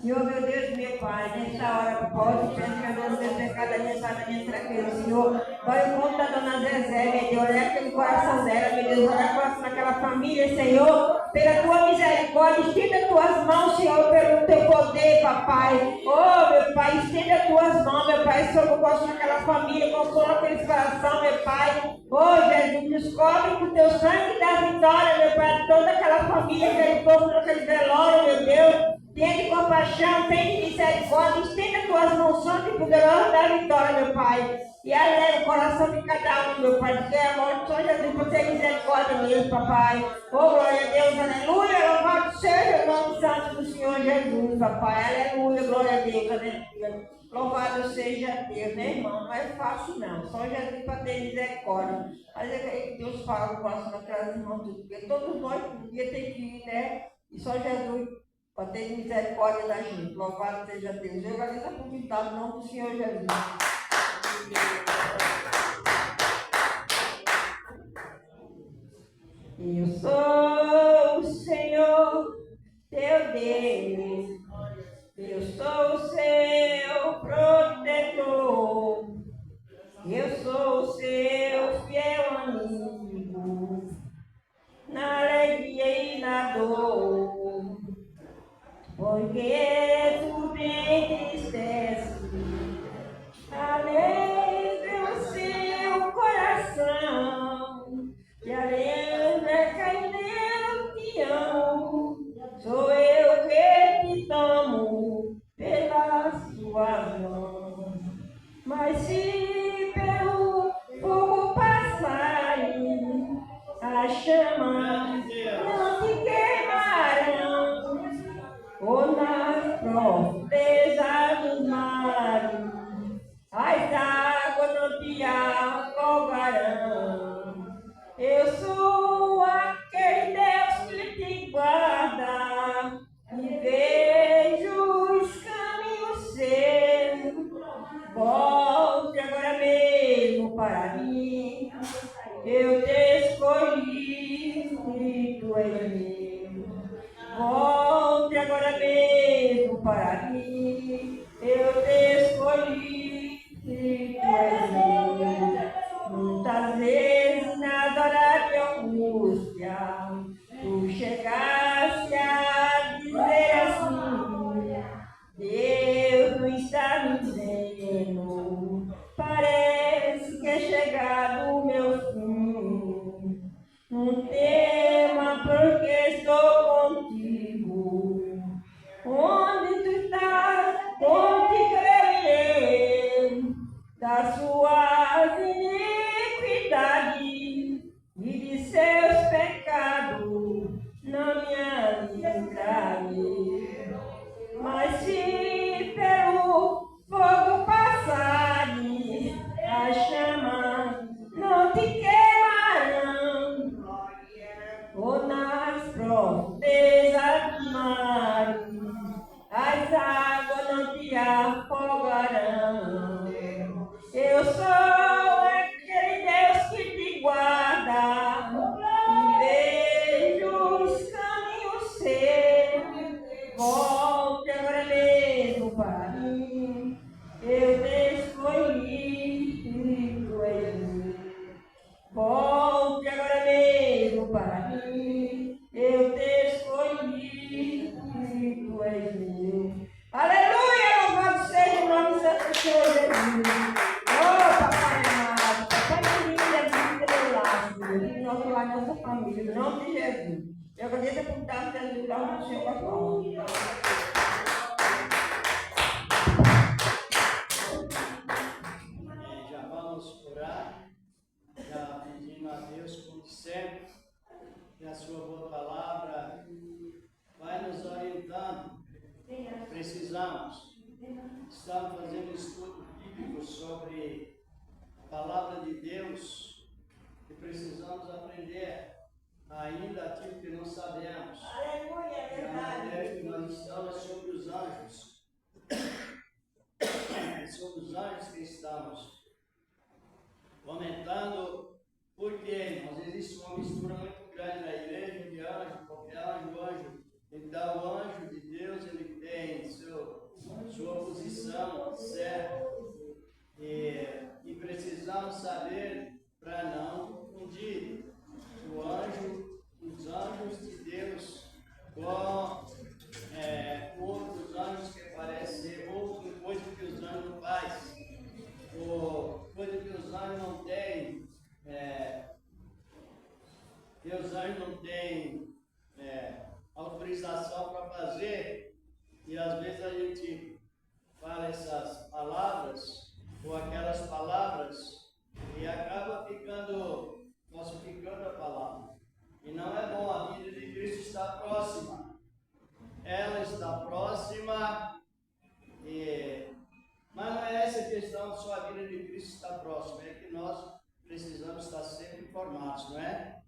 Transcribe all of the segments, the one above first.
Senhor, meu Deus, meu Pai, nessa hora, pode ser perdão meu pecado, a minha falta, a minha fraqueza, Senhor. Vai em conta da dona Zezé, meu Deus, olha aquele coração dela, meu Deus, olha o coração daquela família, Senhor, pela tua misericórdia, estenda as tuas mãos, Senhor, pelo teu poder, papai. Oh, meu Pai, estenda as tuas mãos, meu Pai, Senhor, eu gosto daquela família, consola aqueles coração, meu Pai. Oh, Jesus, descobre com o teu sangue da vitória, meu Pai, toda aquela família, aquele povo, aquele velório, meu Deus. Tenha compaixão, tenha misericórdia, estenda tuas mãos santas e poderosas da vitória, meu Pai. E alegra o coração de cada um, meu Pai. Que é a morte só Jesus por ter misericórdia mesmo, papai. Oh, glória a Deus, aleluia. Louvado seja o nome santo do Senhor Jesus, papai. Aleluia, glória a Deus, aleluia. Louvado seja Deus, né, irmão? Não é fácil, não. Só Jesus para ter misericórdia. Mas é que Deus fala no coração daquelas irmãs, porque todos nós um dia tem que ir, né? E só Jesus para ter misericórdia da gente. Louvado seja Deus. Eu agradeço a convidado em nome do Senhor Jesus. Eu sou o Senhor, teu Deus. Eu sou o seu protetor. Eu sou o seu fiel amigo. Na alegria e na dor. Porque tu me entristece, alegra o seu coração, e alegra que te amo, sou eu que te tomo pela sua mão. Mas se pelo fogo passarem, a chama não te queimarão. Ou nas profundezas dos mares, as águas não te afogarão. Eu sou aquele Deus que te guarda e vejo os caminhos seus. Volte agora mesmo para mim. Eu te escolhi e tu és meu. Volte agora mesmo para mim. Eu te escolhi e tu és meu. Muitas vezes nas horas de angústia, tu chegaste a dizer assim: Deus não está me vendo. Parece que é chegado o meu fim. Não tema, porque estou contigo. Onde tu estás, onde crerei das suas iniquidades e de seus pecados. Não me livrarei. Mas se pelo fogo passarem, a chama não te queimarão. Ou nas profundezas do mar, as águas não te afogarão. Eu sou aquele Deus que te guarda e vejo os caminhos seus. Volte agora mesmo para mim. Eu te escolhi e tu és meu. Volte agora mesmo para mim. Eu te escolhi e tu és meu. Aleluia! Louvado seja o nome santo do Senhor Jesus. Oh, papai amado, papai querido, é do lar, nosso lar, nossa família, em nome de Jesus. Eu agradeço a contar que Jesus dá o Senhor com a palma. Já vamos orar, já pedindo a Deus, como sempre, que a sua boa palavra vai nos orientando. Precisamos. Estamos fazendo um estudo bíblico sobre a palavra de Deus e precisamos aprender ainda aquilo que não sabemos. Aleluia, é verdade. Que nós estamos sobre os anjos. Sobre os anjos que estamos comentando, porque, irmãos, existe uma mistura muito grande na igreja de anjo, qualquer anjo, anjo. Então, o anjo de Deus, ele tem certo? E precisamos saber para não confundir os anjos de Deus com outros anjos que parecem ser outra coisa que os anjos não fazem, ou coisa que os anjos não têm, que os anjos não têm autorização para fazer, e às vezes a gente fala essas palavras, ou aquelas palavras, e acaba falsificando a palavra. E não é bom, a vida de Cristo está próxima. Ela está próxima, mas não é essa a questão, só a vida de Cristo está próxima, é que nós precisamos estar sempre informados, não é?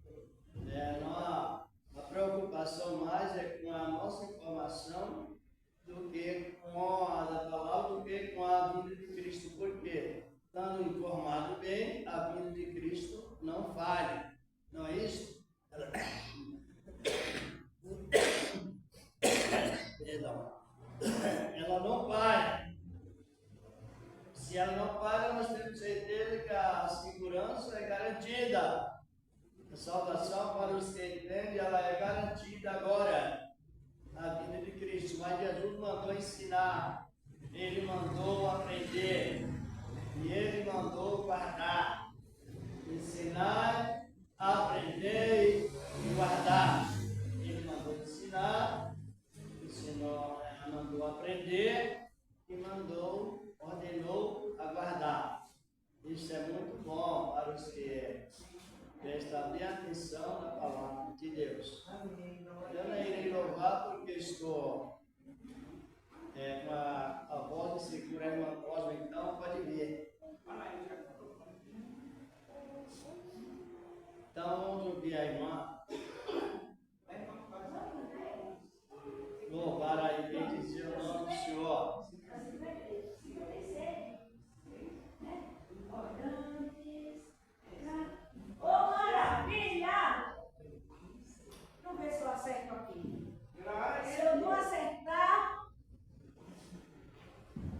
A preocupação mais é com a nossa informação do que com a da palavra, do que com a vida de Cristo. Por quê? Estando informado bem, a vida de Cristo não falha. Não é isso? Perdão. Ela não falha. Se ela não falha, nós temos certeza que a segurança é garantida. A salvação para os que entendem, ela é garantida agora. A vida de Cristo, mas Jesus mandou ensinar, Ele mandou aprender, e Ele mandou guardar. Ensinar, aprender e guardar. Ele mandou ensinar, mandou aprender e ordenou a guardar. Isso é muito bom para os que prestam bem atenção na palavra de Deus. Eu não irei louvar porque estou com a voz de segura a irmã Cosma, então pode vir. Então vamos ouvir a irmã. Louvar aí, bem dizer o nome do Senhor. Ô maravilha! Vamos ver se eu acerto aqui. Se eu não acertar,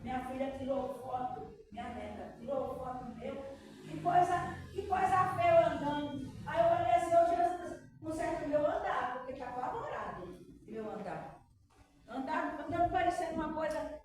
minha filha tirou foto, minha neta tirou foto meu. Que coisa feia eu andando. Aí eu falei assim, ô Jesus, conserta o meu andar, porque está apavorado meu andar. Andando parecendo uma coisa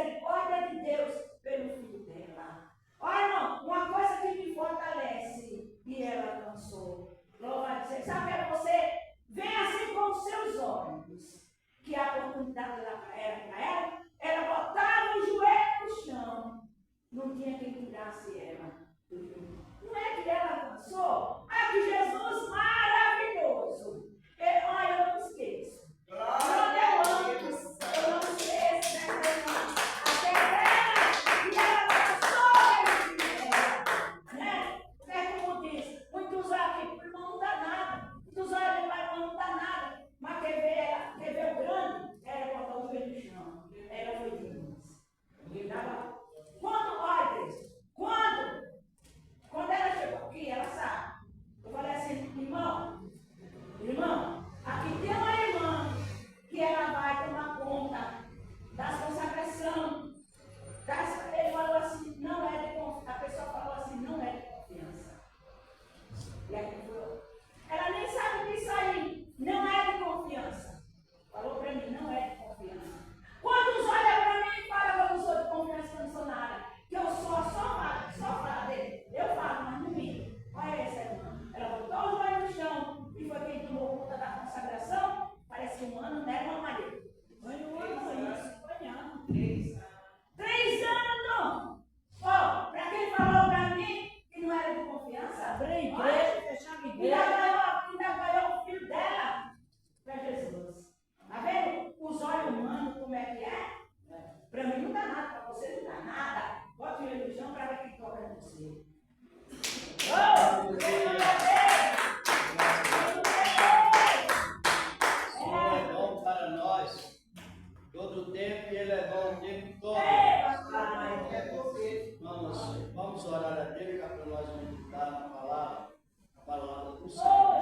misericórdia de Deus pelo filho dela. Olha, irmão, uma coisa que me fortalece e ela alcançou. Louvado seja. Sabe que é você vem assim com os seus olhos, que a oportunidade lá era para ela botava o joelho no chão. Não tinha quem tirasse ela. Não é que ela alcançou? Ah, que Jesus maravilhoso. Olha, eu não esqueço. Quando eu não esqueço dessa irmã. Até ela, e ela passou a né? É como diz, muitos aqui, o irmão não dá nada. Muitos olham para o irmão não dá nada. Mas quer ver o grande? Ela botou o joelho no chão. Ela foi demais. Quando, olha, quando ela chegou aqui, ela sabe. Eu falei assim, irmão, aqui tem uma irmã que ela vai tomar conta das consagrações. Ele falou assim, não é de confiança. A pessoa falou assim, não é de confiança. E aqui falou, ela nem sabe disso aí, não é de confiança. Falou para mim, não é de confiança. Quantos olham para mim e falam que eu não sou de confiança, que eu não sou nada? Que eu sou só falar dele. Eu falo, mas não minto. Olha essa irmã. Ela botou os olhos no chão e foi quem tomou conta da consagração. Parece que 1 ano, né, irmã Maria? Foi 1 ano, isso. Foi ano. 3 anos. 3 anos, não. Ó, para quem falou para mim que não era de confiança, abriu a igreja, fechava a igreja. Ainda ganhou o filho dela para Jesus. Tá vendo? Os olhos humanos, como é que é? Para mim não dá nada, para você não dá nada. Bote o olho no chão para ver quem toca em você. O Senhor é bom para nós todo o tempo e Ele é bom o tempo todo. Vamos orar a Deus para nós meditar na palavra do Senhor.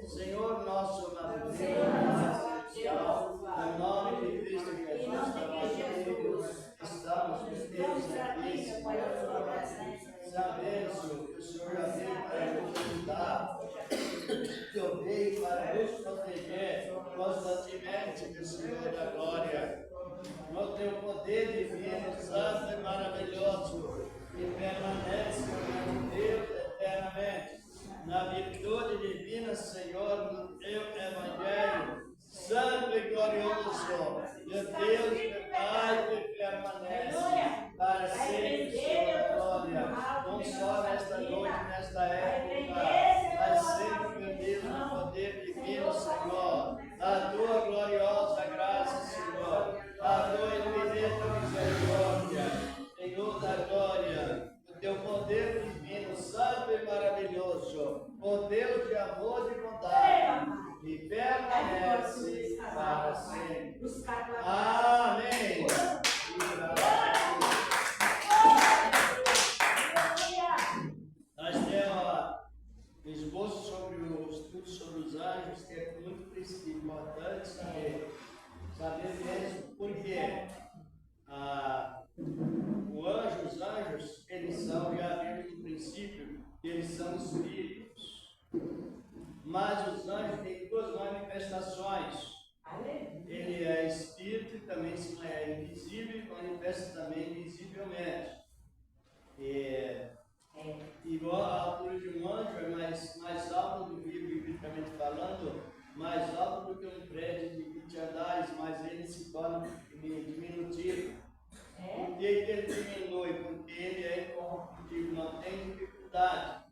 Senhor nosso maravilhoso, em nome de Cristo Jesus, estamos juntos aqui, sabemos que o Senhor já veio para nos ajudar, que eu veio para nos proteger constantemente do Senhor da glória. No teu poder divino, santo e maravilhoso, que permanece, meu Deus, eternamente. Na virtude divina, Senhor, no teu Evangelho, santo e glorioso, meu Deus, que Pai, que permanece para sempre, Senhor, glória. Não só nesta noite, nesta época, mas sempre, meu Deus, no poder divino, Senhor. A tua gloriosa graça, Senhor. A tua infinita misericórdia, Senhor da glória. O teu poder divino, santo e maravilhoso, o Deus de amor e de bondade, e permanece para sempre. Amém. Nós temos um esboço sobre o estudo sobre os anjos, que é muito importante saber mesmo, porque os anjos, eles são, já vimos no princípio, que eles são espíritos. Mas os anjos têm 2 manifestações. Ele é espírito e também é invisível e manifesta também visivelmente. Igual a altura de um anjo é mais alto do que, biblicamente falando, mais alto do que um prédio de 20 andares, mas ele se torna diminutivo. Por que ele diminui? Porque ele é incorruptível, não tem dificuldade.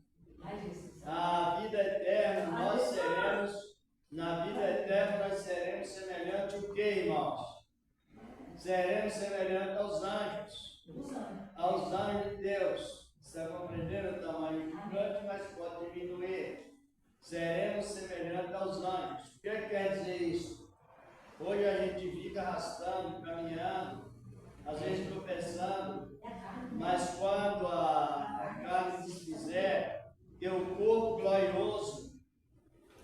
Na vida eterna nós seremos semelhantes ao que, irmãos? Seremos semelhantes aos anjos. Aos anjos de Deus. Está compreendendo o tamanho gigante, mas pode diminuir. Seremos semelhantes aos anjos. O que quer dizer isso? Hoje a gente fica arrastando, caminhando, às vezes tropeçando, mas quando a carne desfizer, que o corpo glorioso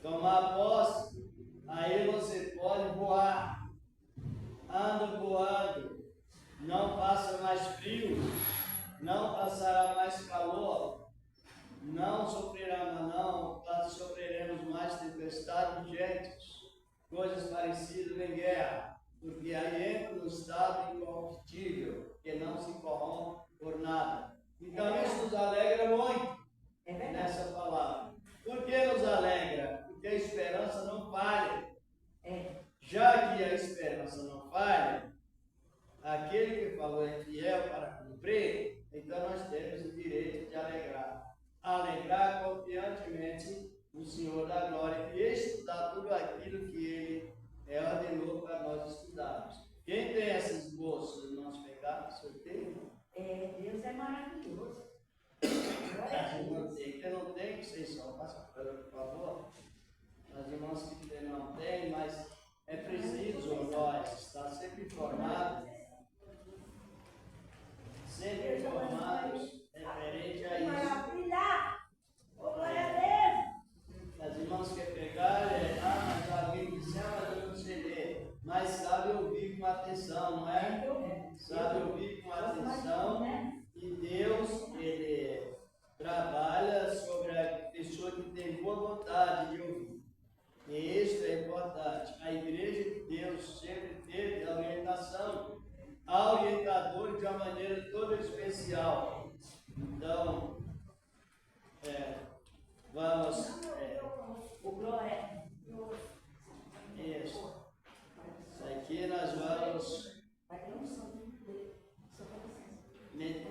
tomar posse, aí você pode voar. Anda voando, não passa mais frio, não passará mais calor, não sofreremos mais tempestades urgentes, coisas parecidas em guerra, porque aí entra no estado incorruptível, que não se corrompe por nada. Então isso nos alegra muito nessa palavra. Por que nos alegra? Porque a esperança não falha. Já que a esperança não falha, aquele que falou é fiel para cumprir, então nós temos o direito de alegrar confiantemente o Senhor da glória e estudar tudo aquilo que Ele ordenou para nós estudarmos. Quem tem esse esboço dos nossos pecados, eu tenho. Deus é maravilhoso. Quem não tem, que vocês só passam por favor. As irmãs que não têm, mas é preciso nós estar sempre informados referente a isso. Maravilha! Glória a Deus! As irmãs querem pegar, mas alguém disse, mas eu não sei ler. Mas sabe ouvir com atenção, não é? Sabe ouvir com atenção. E Deus, Ele trabalha sobre a pessoa que tem boa vontade de ouvir. E isso é importante. A igreja de Deus sempre teve a orientação, a orientador de uma maneira toda especial. Então, vamos. Isso aqui nós vamos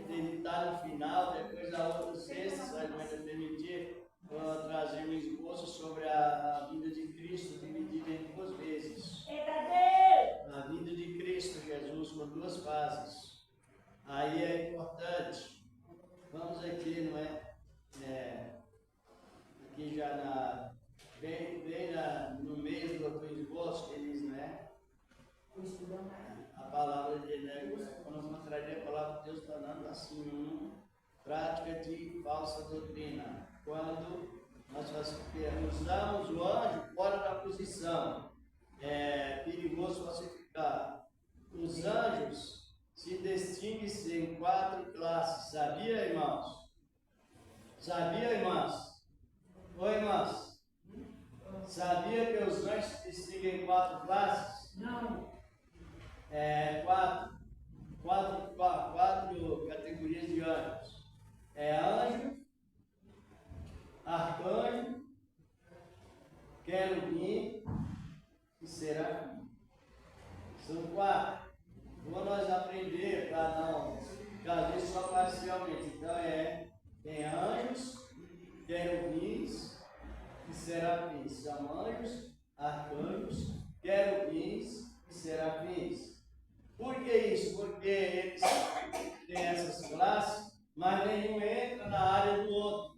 meditar no final, depois da outra sexta, se vai me permitir, vou trazer um esboço sobre a vida de Cristo, dividida em duas vezes. A vida de Cristo Jesus com duas fases. Aí é importante. Vamos aqui, não é? Aqui já bem no meio do esboço, eles, não é? A palavra dele, né? Quando eu mostraria a palavra de Deus, está dando assim, prática de falsa doutrina. Quando nós usamos o anjo fora da posição, é perigoso falsificar. Os anjos se distinguem em 4 classes. Sabia, irmãos? Sabia, irmãs? Oi, irmãs? Sabia que os anjos se distinguem em 4 classes? Não. 4 categorias de anjos. Anjo, arcanjo, querubim e serafim. São 4. Vamos nós aprender para não fazer só parcialmente. Então tem anjos, querubins e serafins. São anjos, arcanjos, querubins e serafins. Por que isso? Porque eles têm essas classes, mas nenhum entra na área do outro.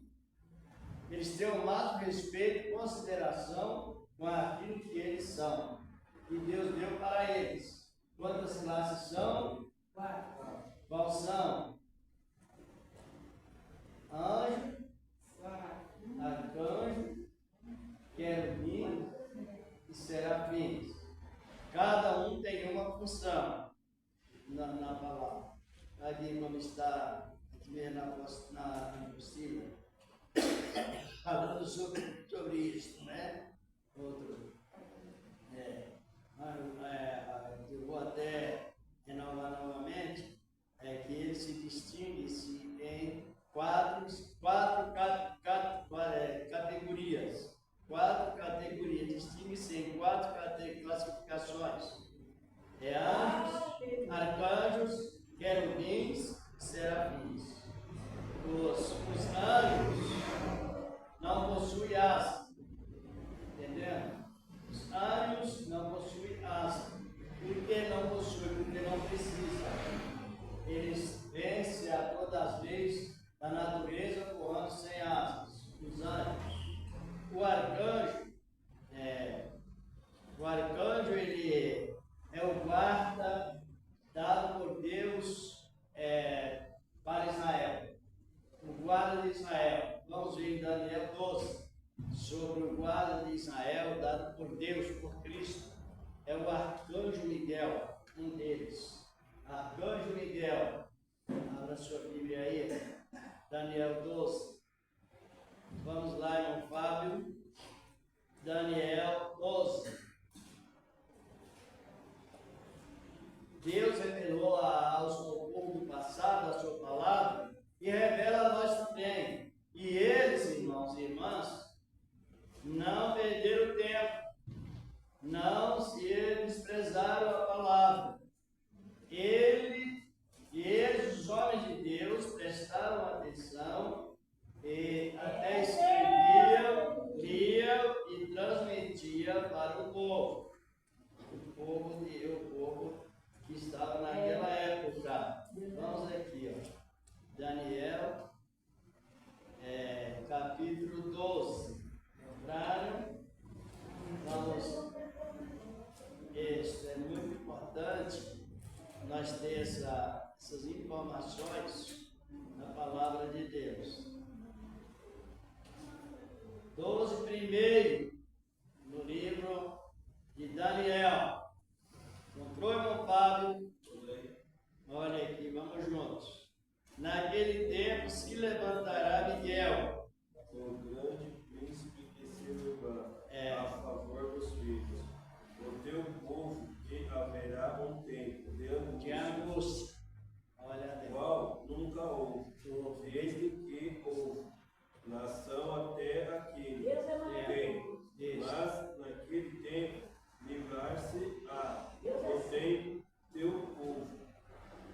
Eles têm o máximo respeito e consideração com aquilo que eles são. E Deus deu para eles. Quantas classes são? 4. Qual são? Anjo, arcanjo, querubim e serafins. Cada um tem uma função na palavra. Aqui como está na apostila, falando sobre isso, né? Outro. Eu vou até renovar novamente, que ele se distingue-se em 4 categorias. 4 categorias, distingue-se em 4 classificações. Anjos, arcanjos, querubins e serafins. Os anjos não possuem asa. Entendendo? Os anjos não possuem asa. Por que não possuem? Porque não precisa. Eles vencem a todas as leis da natureza voando sem asas. Os anjos. O arcanjo ele é o guarda dado por Deus para Israel. O guarda de Israel. Vamos ver em Daniel 12 sobre o guarda de Israel dado por Deus, por Cristo. É o arcanjo Miguel, um deles. Arcanjo Miguel. Abra sua Bíblia aí. Daniel 12. Vamos lá, irmão Fábio. Daniel 12. Deus revelou ao povo do essas informações na palavra de Deus. 12 primeiro, no livro de Daniel. Encontrou, irmão Fábio? Olha aqui, vamos juntos. Naquele tempo se levantará Miguel, o grande príncipe que se levanta a favor dos filhos. O teu povo que haverá um tempo de angústia. Olha, qual nunca houve, desde que houve nação até aquele tempo. Mas naquele tempo livrar-se-á o tempo teu povo,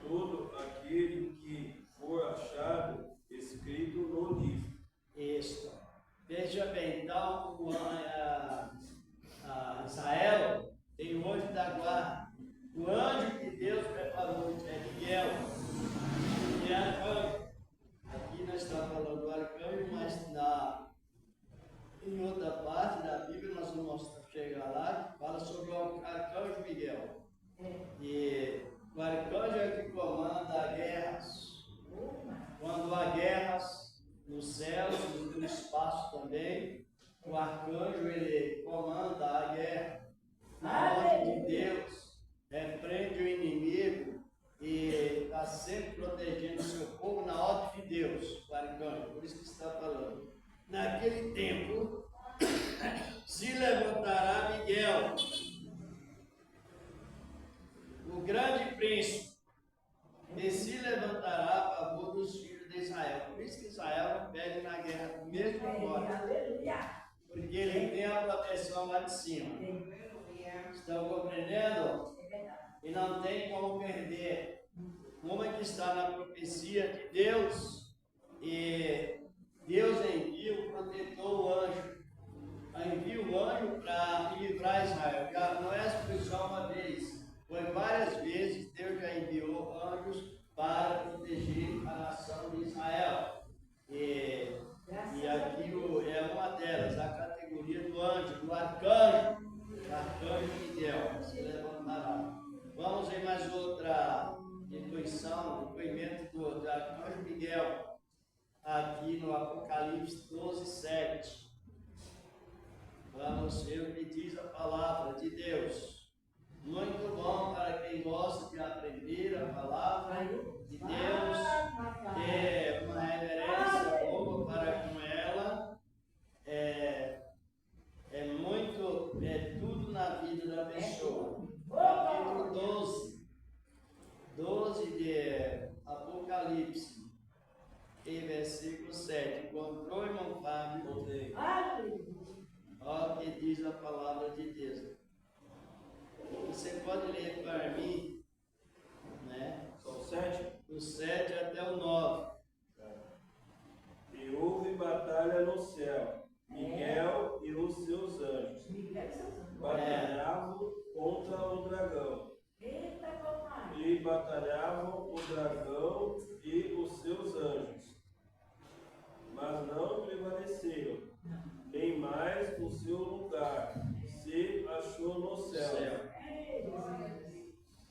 todo aquele que for achado escrito no livro. Isso. Veja bem, então, Israel tem o anjo da guarda. O anjo que Deus preparou é Miguel. E arcanjo. Aqui nós estamos falando do arcanjo, mas em outra parte da Bíblia nós vamos chegar lá, que fala sobre o arcanjo Miguel. E o arcanjo é o que comanda guerras. Quando há guerras nos céus e no espaço também, o arcanjo ele comanda a guerra. Na ordem de Deus, repreende o inimigo e está sempre protegendo o seu povo na ordem de Deus, o arcanjo. Por isso que está falando. Naquele tempo se levantará Miguel, o grande príncipe, e se levantará a favor dos filhos de Israel. Por isso que Israel não perde na guerra, mesmo agora. Porque ele tem a proteção lá de cima. Estão compreendendo? E não tem como perder. Uma que está na profecia de Deus, e Deus envia o protetor, o anjo. Envia o anjo para livrar Israel. Já não é só uma vez. Foi várias vezes Deus já enviou anjos para proteger a nação de Israel. E aqui é uma delas, a categoria do anjo, do arcanjo Miguel, se levantará. Vamos ver mais outra depoimento do arcanjo Miguel, aqui no Apocalipse 12, 7. Vamos ver o que diz a palavra de Deus. Muito bom para quem gosta de aprender a palavra de Deus, ter uma reverência boa para com ela. É tudo na vida da pessoa. Capítulo 12 de Apocalipse, e versículo 7. Encontrou, irmão Fábio? Olha o que diz a palavra de Deus. Você pode ler para mim, né? São 7? Do 7 até o 9. E houve batalha no céu, Miguel e os seus anjos batalhavam contra o dragão. E batalhavam o dragão e os seus anjos, mas não prevaleceram, nem mais o seu lugar se achou no céu.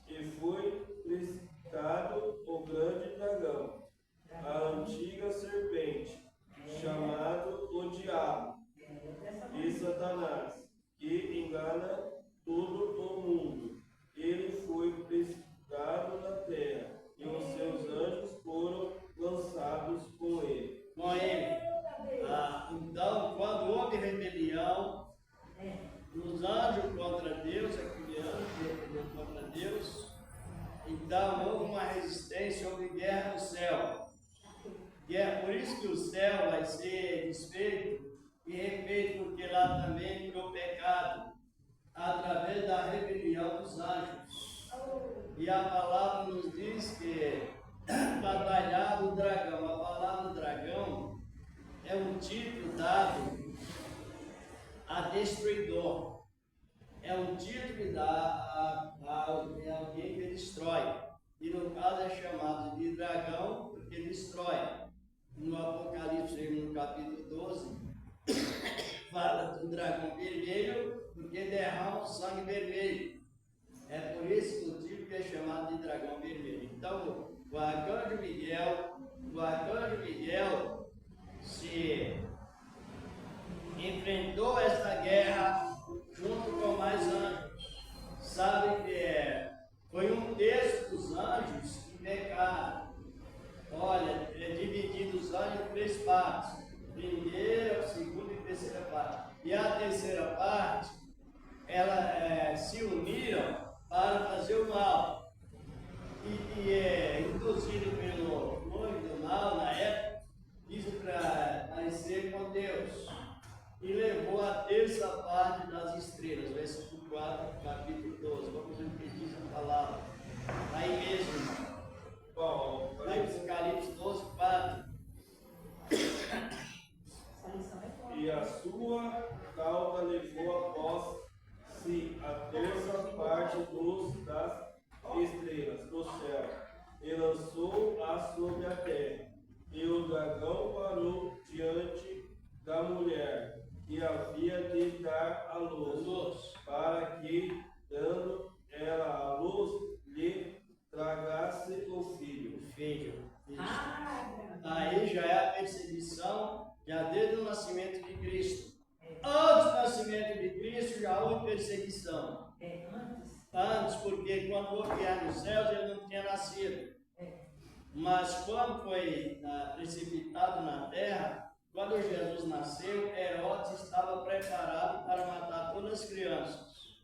E foi crucificado o grande dragão, a antiga serpente, chamado o Diabo e Satanás, que engana todo o mundo. Ele foi crucificado na terra, e os seus anjos foram lançados com ele. Então, quando houve rebelião dos anjos contra Deus, aquele anjo que rebeliou contra Deus, então houve uma resistência, houve guerra no céu. E é por isso que o céu vai ser desfeito e refeito, porque lá também entrou o pecado, através da rebelião dos anjos. E a palavra nos diz que batalhava o dragão. A palavra dragão é um título dado a destruidor. É um título dado a alguém que destrói. E no caso é chamado de dragão porque destrói. No Apocalipse, no capítulo 12, fala do dragão vermelho porque derrama o sangue vermelho. É por esse motivo que é chamado de dragão vermelho. Então, o arcanjo Miguel se enfrentou esta guerra junto com mais anjos. Sabe que foi um terço dos anjos que pecaram. Olha, é dividido os anjos em 3 partes. Primeira, segunda e terceira parte. E a terceira parte, elas se uniram para fazer o mal. Induzido pelo nome do mal na época, isso para parecer com Deus. E levou a terça parte das estrelas, versículo 4, capítulo 12. Vamos ver o que diz a palavra. Aí mesmo, lá em Apocalipse 12, 4. E a sua cauda levou após si a terça parte das estrelas do céu, e lançou-a sobre a terra. E o dragão parou diante da mulher, que havia de dar à luz, para que, dando ela à luz, lhe tragasse o filho. Aí já é a perseguição, já desde o nascimento de Cristo. Antes do nascimento de Cristo já houve perseguição. Antes, porque quando houve guerra nos céus, ele não tinha nascido. Mas quando foi precipitado na terra, quando Jesus nasceu, Herodes estava preparado para matar todas as crianças,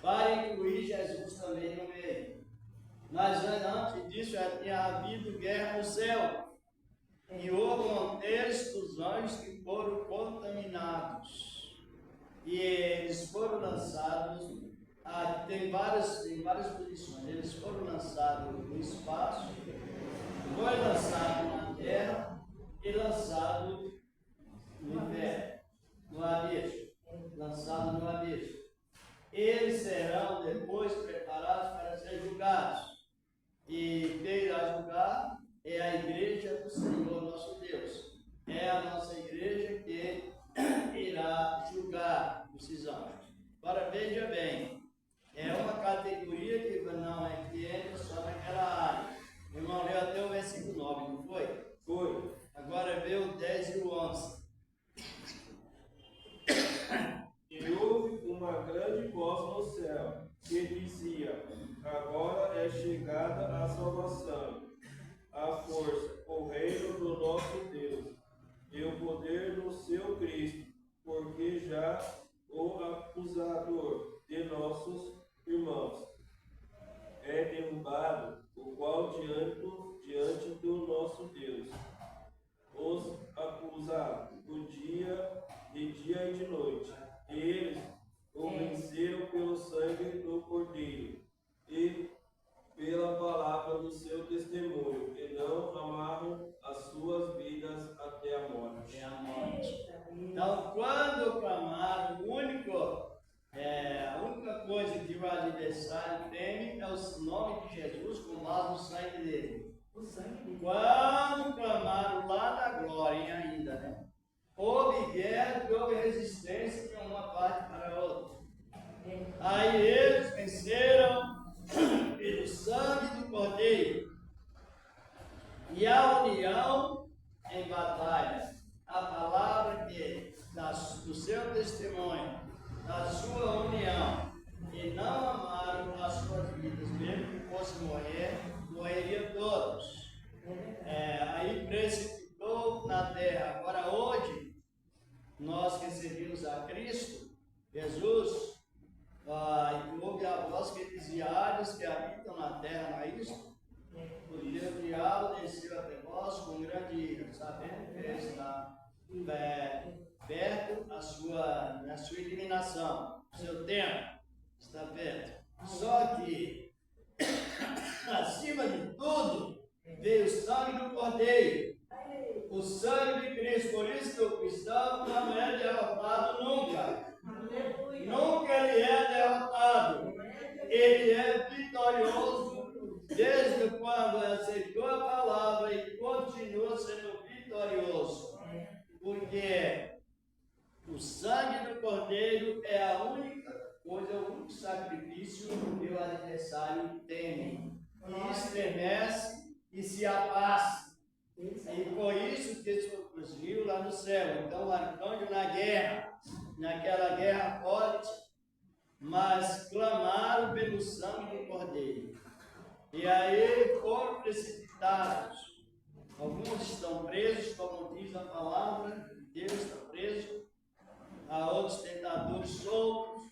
para incluir Jesus também no meio. Mas antes disso já tinha havido guerra no céu. E houve um terço dos anjos que foram contaminados. E eles foram lançados, tem várias posições. Eles foram lançados no espaço, foi lançado na terra e lançado no inferno, no abismo. Lançado no abismo. Eles serão depois preparados para ser julgados. E quem irá julgar é a igreja do Senhor nosso Deus. É a nossa igreja que irá julgar esses anjos. Agora veja bem, é uma categoria que não é que entra só naquela área. O irmão leu até o versículo 9, não foi? Foi. Agora vê o 10 e o 11. E houve uma grande voz no céu, que dizia: agora é chegada a salvação, a força, o reino do nosso Deus, e o poder do seu Cristo, porque já o acusador de nossos irmãos é derrubado, o qual diante do nosso Deus os acusava de dia e de noite. E eles o venceram pelo sangue do Cordeiro e pela palavra do seu testemunho, e não amaram as suas vidas até a morte. Então, quando clamaram, a única coisa que o adversário teme é o nome de Jesus com base no sangue dele. Quando clamaram lá na glória ainda, né? Houve guerra, houve resistência de uma parte para a outra. Aí eles venceram pelo sangue do Cordeiro e a união em batalha. A palavra do seu testemunho, da sua união, e não amaram as suas vidas, mesmo que fosse morrer, morreriam todos. Aí precipitou na terra. Agora hoje, nós recebemos a Cristo, Jesus, e houve a voz que dizia: Hades que habitam na terra, não é isso? Porque o diabo desceu até vós com grande ira, sabendo que ele está perto na sua eliminação, o seu tempo está perto. Só que, acima de tudo, veio o sangue do Cordeiro, o sangue de Cristo. Por isso que o cristão não é derrotado nunca. Nunca ele é derrotado. Ele é vitorioso desde quando aceitou a palavra e continua sendo vitorioso. Porque o sangue do Cordeiro é a única coisa, o único sacrifício que o adversário teme. E estremece e se afasta. E foi isso que surgiu lá no céu. Então o arcanjo naquela guerra forte, mas clamaram pelo sangue do Cordeiro. E aí foram precipitados. Alguns estão presos, como diz a palavra, Deus está preso. Há outros tentadores soltos,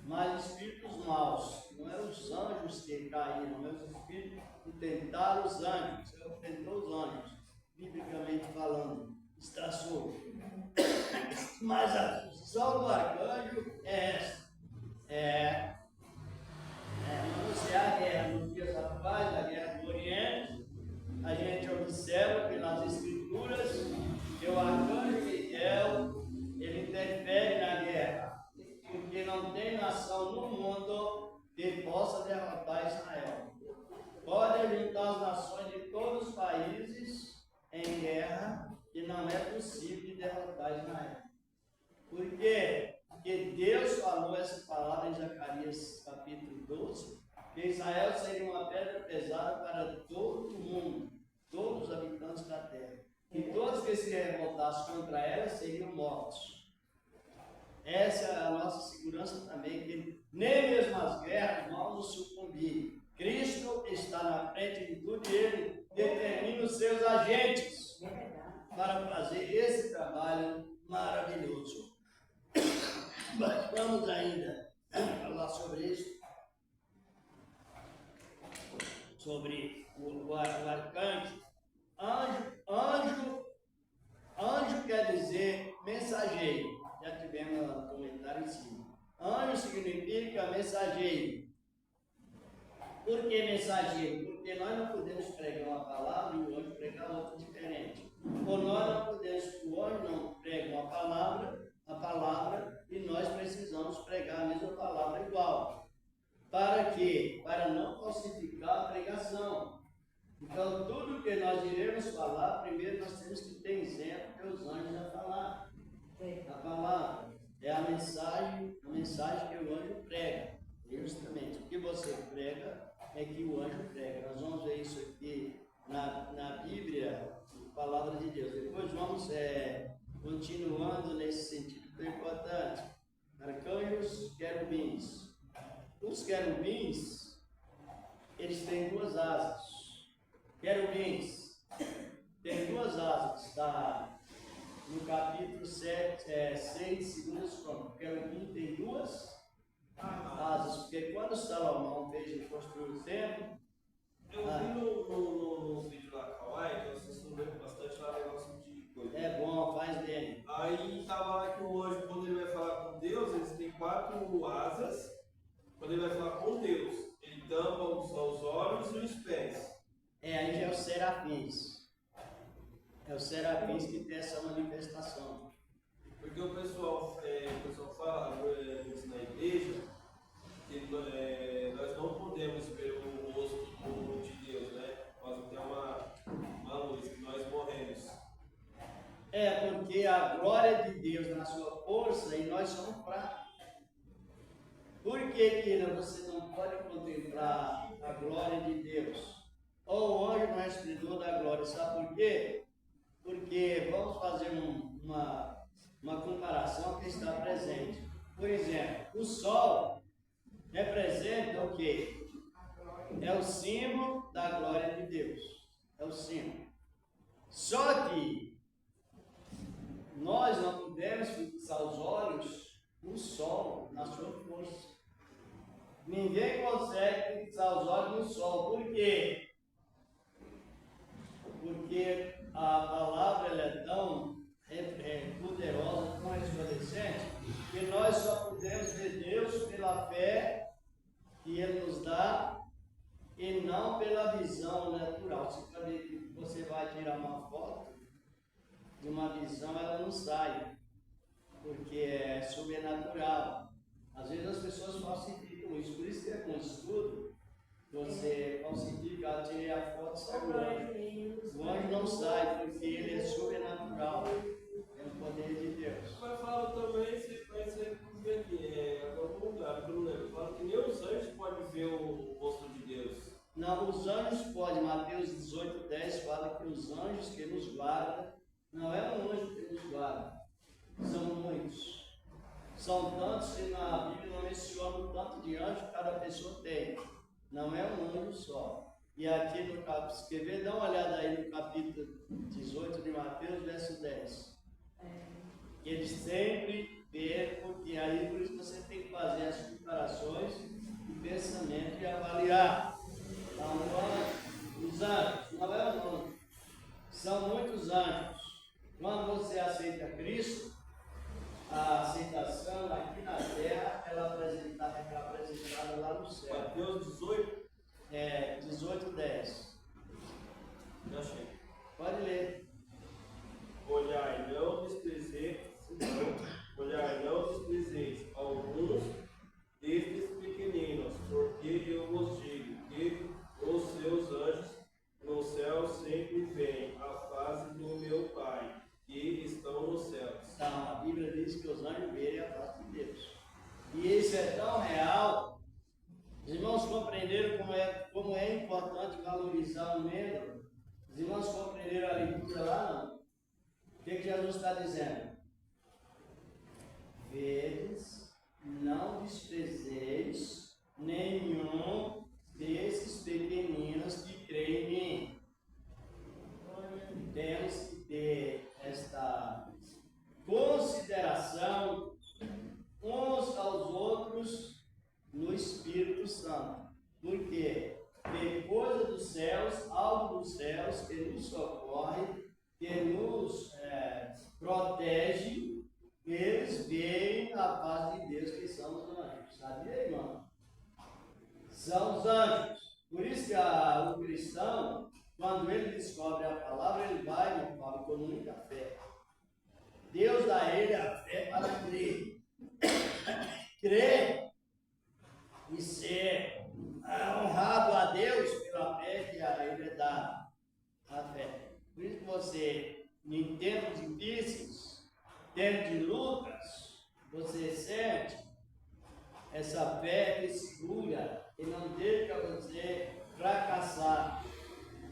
mas espíritos maus. Não é os anjos que caíram, é os espíritos que tentaram os anjos. O Senhor tentou os anjos, biblicamente falando, está solto. Mas a função do arcanjo é essa. Anunciar a guerra nos dias atuais, a guerra do Oriente. A gente observa pelas Escrituras que o arcanjo Miguel, ele interfere na guerra, porque não tem nação no mundo que possa derrotar Israel. Podem juntar as nações de todos os países em guerra, e não é possível derrotar Israel. Por quê? Porque Deus falou essa palavra em Zacarias capítulo 12, que Israel seria uma pedra pesada para todo mundo, todos os habitantes da terra. E todos que se revoltassem contra ela seriam mortos. Essa é a nossa segurança também, que nem mesmo as guerras vão nos sucumbir. Cristo está na frente de tudo e Ele determina os seus agentes para fazer esse trabalho maravilhoso. Mas vamos ainda falar sobre isso, sobre o arcanjo. Anjo quer dizer mensageiro. Já tivemos um comentário em cima. Anjo significa mensageiro. Por que mensageiro? Porque nós não podemos pregar uma palavra e o anjo pregar outra diferente. Ou nós não podemos, o anjo não prega uma palavra, a palavra, e nós precisamos pregar a mesma palavra igual. Para quê? Para não falsificar a pregação. Então, tudo que nós iremos falar, primeiro nós temos que ter exemplo que os anjos já falaram. A palavra é a mensagem que o anjo prega. Justamente, o que você prega é que o anjo prega. Nós vamos ver isso aqui na Bíblia, na palavra de Deus. Depois vamos continuando nesse sentido tão importante. Arcanjos, querubins. Os querubins, eles têm duas asas. Querubins tem duas asas, está no capítulo 6, 2 Crônicas. Querubim tem duas asas, porque quando Salomão fez e construiu o templo, eu vi no vídeo lá, Kawaii, que eu assisto bastante lá, negócio de coisa. É bom, faz bem. Aí estava lá que o anjo, quando ele vai falar com Deus, eles têm 4 asas. Quando ele vai falar com Deus, ele tampa os olhos e os pés. Aí já é os serafins. É os serafins que tem essa manifestação. Porque o pessoal fala isso na igreja, que nós não podemos ver o rosto de Deus, né? Nós temos uma luz, que nós morremos. Porque a glória de Deus na sua força e nós somos fracos. Por que você não pode contemplar a glória de Deus? Ou o anjo não é esplendor da glória, sabe por quê? Porque vamos fazer uma comparação que está presente. Por exemplo, o sol representa o quê? É o símbolo da glória de Deus. É o símbolo. Só que nós não podemos fixar os olhos no sol, na sua força. Ninguém consegue fixar os olhos no sol. Por quê? Porque a palavra ela é tão poderosa, tão resplandecente, que nós só podemos ver Deus pela fé que Ele nos dá e não pela visão natural. Você vai tirar uma foto de uma visão, ela não sai, porque é sobrenatural. Às vezes as pessoas falsificam isso, por isso que é com estudo. Você falsifica, tirei a foto e sai o anjo. O anjo não sai, porque ele é sobrenatural. É o poder de Deus. Mas fala também, você vê aqui, em algum lugar, que eu não lembro, fala que nem os anjos podem ver o rosto de Deus. Não, os anjos podem, Mateus 18:10 fala que os anjos que nos guardam, não é um anjo que nos guarda, são muitos. São tantos que na Bíblia não menciona o tanto de anjos que cada pessoa tem. Não é um anjo só. E aqui no capítulo, se quer ver, dá uma olhada aí no capítulo 18 de Mateus, verso 10. Eles sempre vê, porque aí por isso você tem que fazer as comparações de pensamento e avaliar. Então, os anjos, não é um anjo, são muitos anjos. Quando você aceita Cristo, a aceitação aqui na terra, ela é apresentada lá no céu. Mateus 18. 18:10. Já achei. Pode ler. Olhai, não desprezeis alguns destes pequeninos, porque eu vos digo que os seus anjos no céu sempre veem a face do meu Pai, que estão nos céus. Então, a Bíblia diz que os anjos veem a face de Deus. E isso é tão real. Os irmãos compreenderam como é importante valorizar o membro. Os irmãos compreenderam a leitura lá, não? O que Jesus está dizendo? Vedes, não desprezeis nenhum desses pequeninos que creem em mim. Temos que ter esta consideração uns aos outros no Espírito Santo. Porque tem coisa dos céus, algo dos céus que nos socorre, que nos protege, eles veem a paz de Deus que são os anjos. Sabia, irmão? São os anjos. Por isso que o cristão, quando ele descobre a palavra, ele vai e fala com muita fé. Deus dá a ele a fé para crer. Crer e ser honrado a Deus pela fé que a ele é dada. A fé. Por isso que você, em tempos difíceis, tempos de lutas, você sente essa fé que segura e não deixa você fracassar.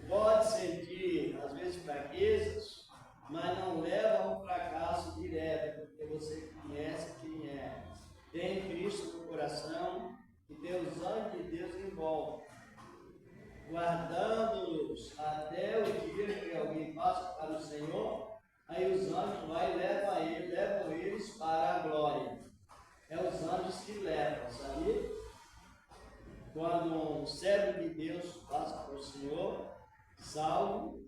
Pode sentir, às vezes, fraquezas, mas não leva a um fracasso direto, porque você conhece quem é. Tem Cristo no coração e tem os anjos de Deus em volta, guardando-os até o dia que alguém passa para o Senhor. Aí os anjos vão e levam eles para a glória. É os anjos que levam, sabia? Quando um servo de Deus passa para o Senhor, salvo,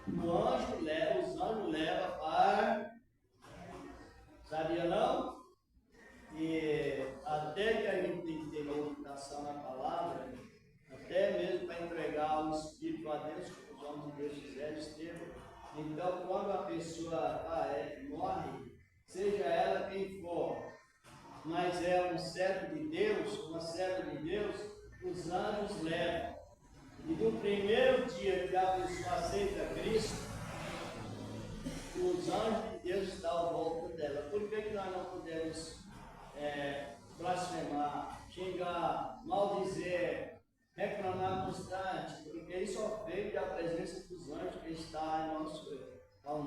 os anjos levam para... Sabia não? E até que a gente tem que ter meditação na palavra, até mesmo para entregar o Espírito a Deus, como os homens de Deus fizeram, Estevão. Então, quando a pessoa morre, seja ela quem for, mas é um servo de Deus, uma serva de Deus, os anjos levam. E no primeiro dia que a pessoa aceita Cristo, os anjos de Deus estão à volta dela. Por que nós não podemos blasfemar, xingar, maldizer, reclamar constante? Porque isso ofende a presença dos anjos que está a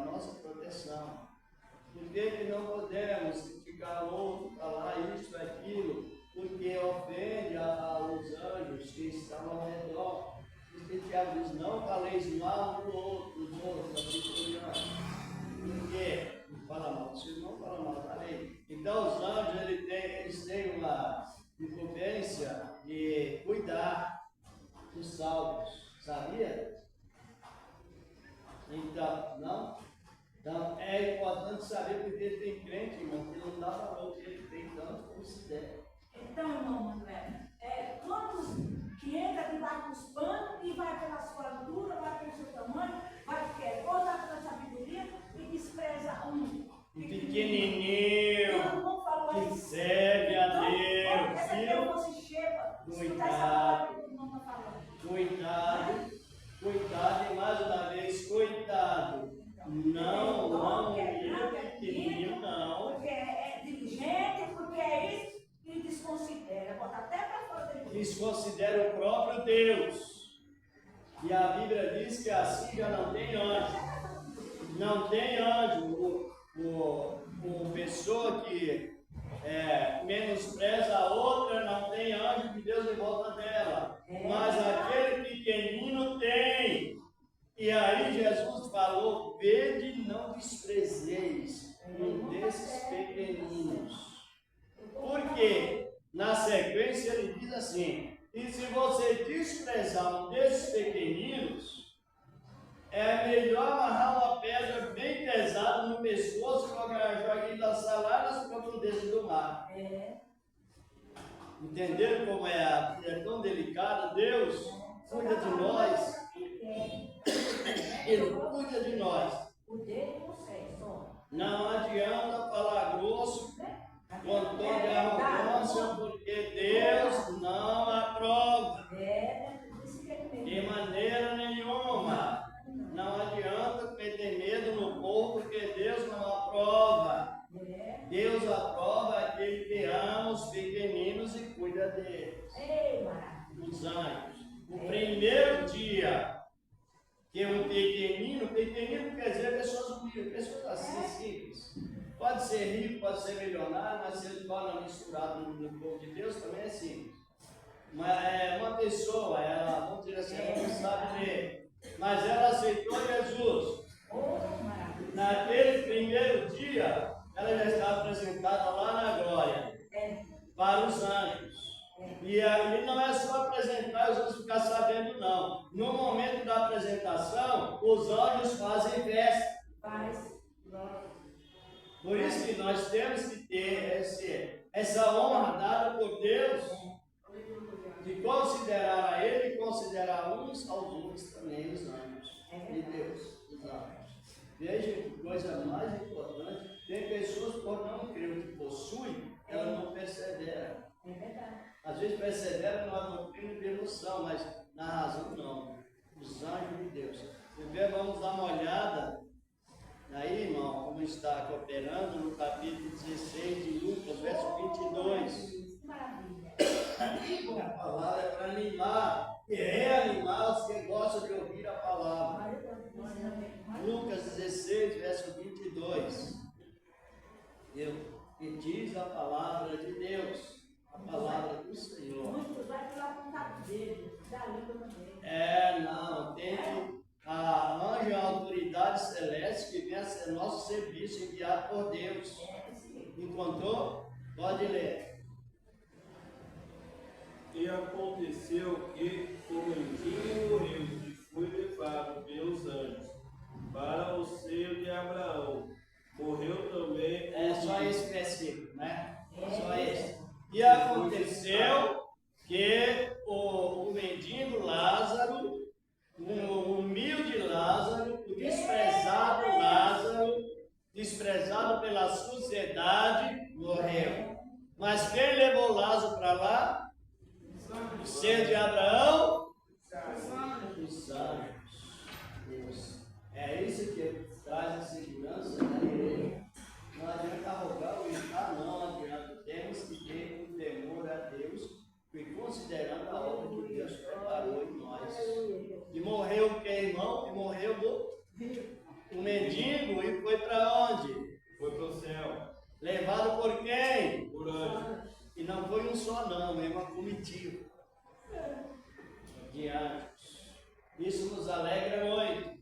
nossa proteção. Por que não podemos ficar louco, falar isso, aquilo? Porque ofende aos anjos que estão ao redor. Porque Tiago diz, não faleis mal do outro, dos outros, assim por diante. Por quê? Não fala mal, vocês não falam mal da lei. Então os anjos, eles têm uma incumbência de cuidar dos salvos, sabia? Então, não? Então é importante saber porque tem crente, irmão, que não dá valor que ele tem tanto como se der. Então, irmão Manuel, quantos que entra debaixo dos panos e vai pela sua altura, vai pelo seu tamanho, vai querer usar pela sabedoria e despreza um Pequenininho que serve a Deus. Essa aqui eu fosse chepa, escutar essa palavra que o irmão está falando. Cuidado, e mais uma vez, cuidado. Não é pequenininho, não. Porque é diligente, porque é isso que desconsidera, bota até para fora da igreja. que se considera o próprio Deus. E a Bíblia diz que assim já não tem anjo. Não tem anjo. Uma pessoa que menospreza a outra, não tem anjo de Deus em volta dela. Mas aquele pequenino tem. E aí Jesus falou: vede e não desprezeis um desses pequeninos. Por quê? Na sequência ele diz assim: e se você desprezar um desses pequeninos, é melhor amarrar uma pedra bem pesada no pescoço e jogar e lançar lá nas profundezas do mar. Entenderam como é tão delicado? Deus cuida de nós. Ele cuida de nós. Não adianta falar grosso com tom de arrogância, porque Deus não aprova. De maneira nenhuma. Não adianta meter medo no povo, porque Deus não aprova. Deus aprova aquele que ama os pequeninos e cuida deles. Os anjos. O primeiro dia que um pequenino quer dizer pessoas humildes, pessoas assim simples. Pode ser rico, pode ser milionário, mas se ele torna misturado no povo de Deus, também é simples. Mas uma pessoa, ela, vamos dizer assim, ela não sabe ler, mas ela aceitou Jesus. Naquele primeiro dia, ela já está apresentada lá na glória para os anjos. E aí não é só apresentar e os outros ficar sabendo, não. No momento da apresentação, os anjos fazem festa. Por isso que nós temos que ter essa honra dada por Deus, de considerar a Ele e considerar uns aos outros também os anjos de Deus, os anjos. Veja que coisa mais importante, tem pessoas por não crer o que possui, ela não persevera. Às vezes persevera numa doutrina de emoção, mas na razão não. Os anjos de Deus. Vamos dar uma olhada aí, irmão, como está cooperando no capítulo 16 de Lucas, verso 22. A palavra é para animar e reanimar os que gostam de ouvir a palavra. Lucas 16, verso 22. E diz a palavra de Deus, a palavra do Senhor. Muitos vai tirar contato dele, da língua também. Não, tem que a anjo é a autoridade celeste que vem a ser nosso serviço enviado por Deus. Encontrou? Pode ler. E aconteceu que o menino morreu e foi levado pelos anjos para o seio de Abraão. Morreu também. É só esse versículo, né? Só esse. E aconteceu que o mendigo Lázaro, o humilde Lázaro, o desprezado Lázaro, desprezado pela sociedade, morreu. Mas quem levou Lázaro para lá? O seio de Abraão? Os anjos. É isso que traz a segurança da igreja. Não adianta arrogar ou irritar, não adianta. Temos que ter um temor a Deus e considerando a obra que Deus preparou em nós. E morreu quem, irmão? E morreu o mendigo e foi para onde? Foi para o céu. Levado por quem? Por anjo. E não foi um só não, é uma comitiva de anjos. Isso nos alegra muito.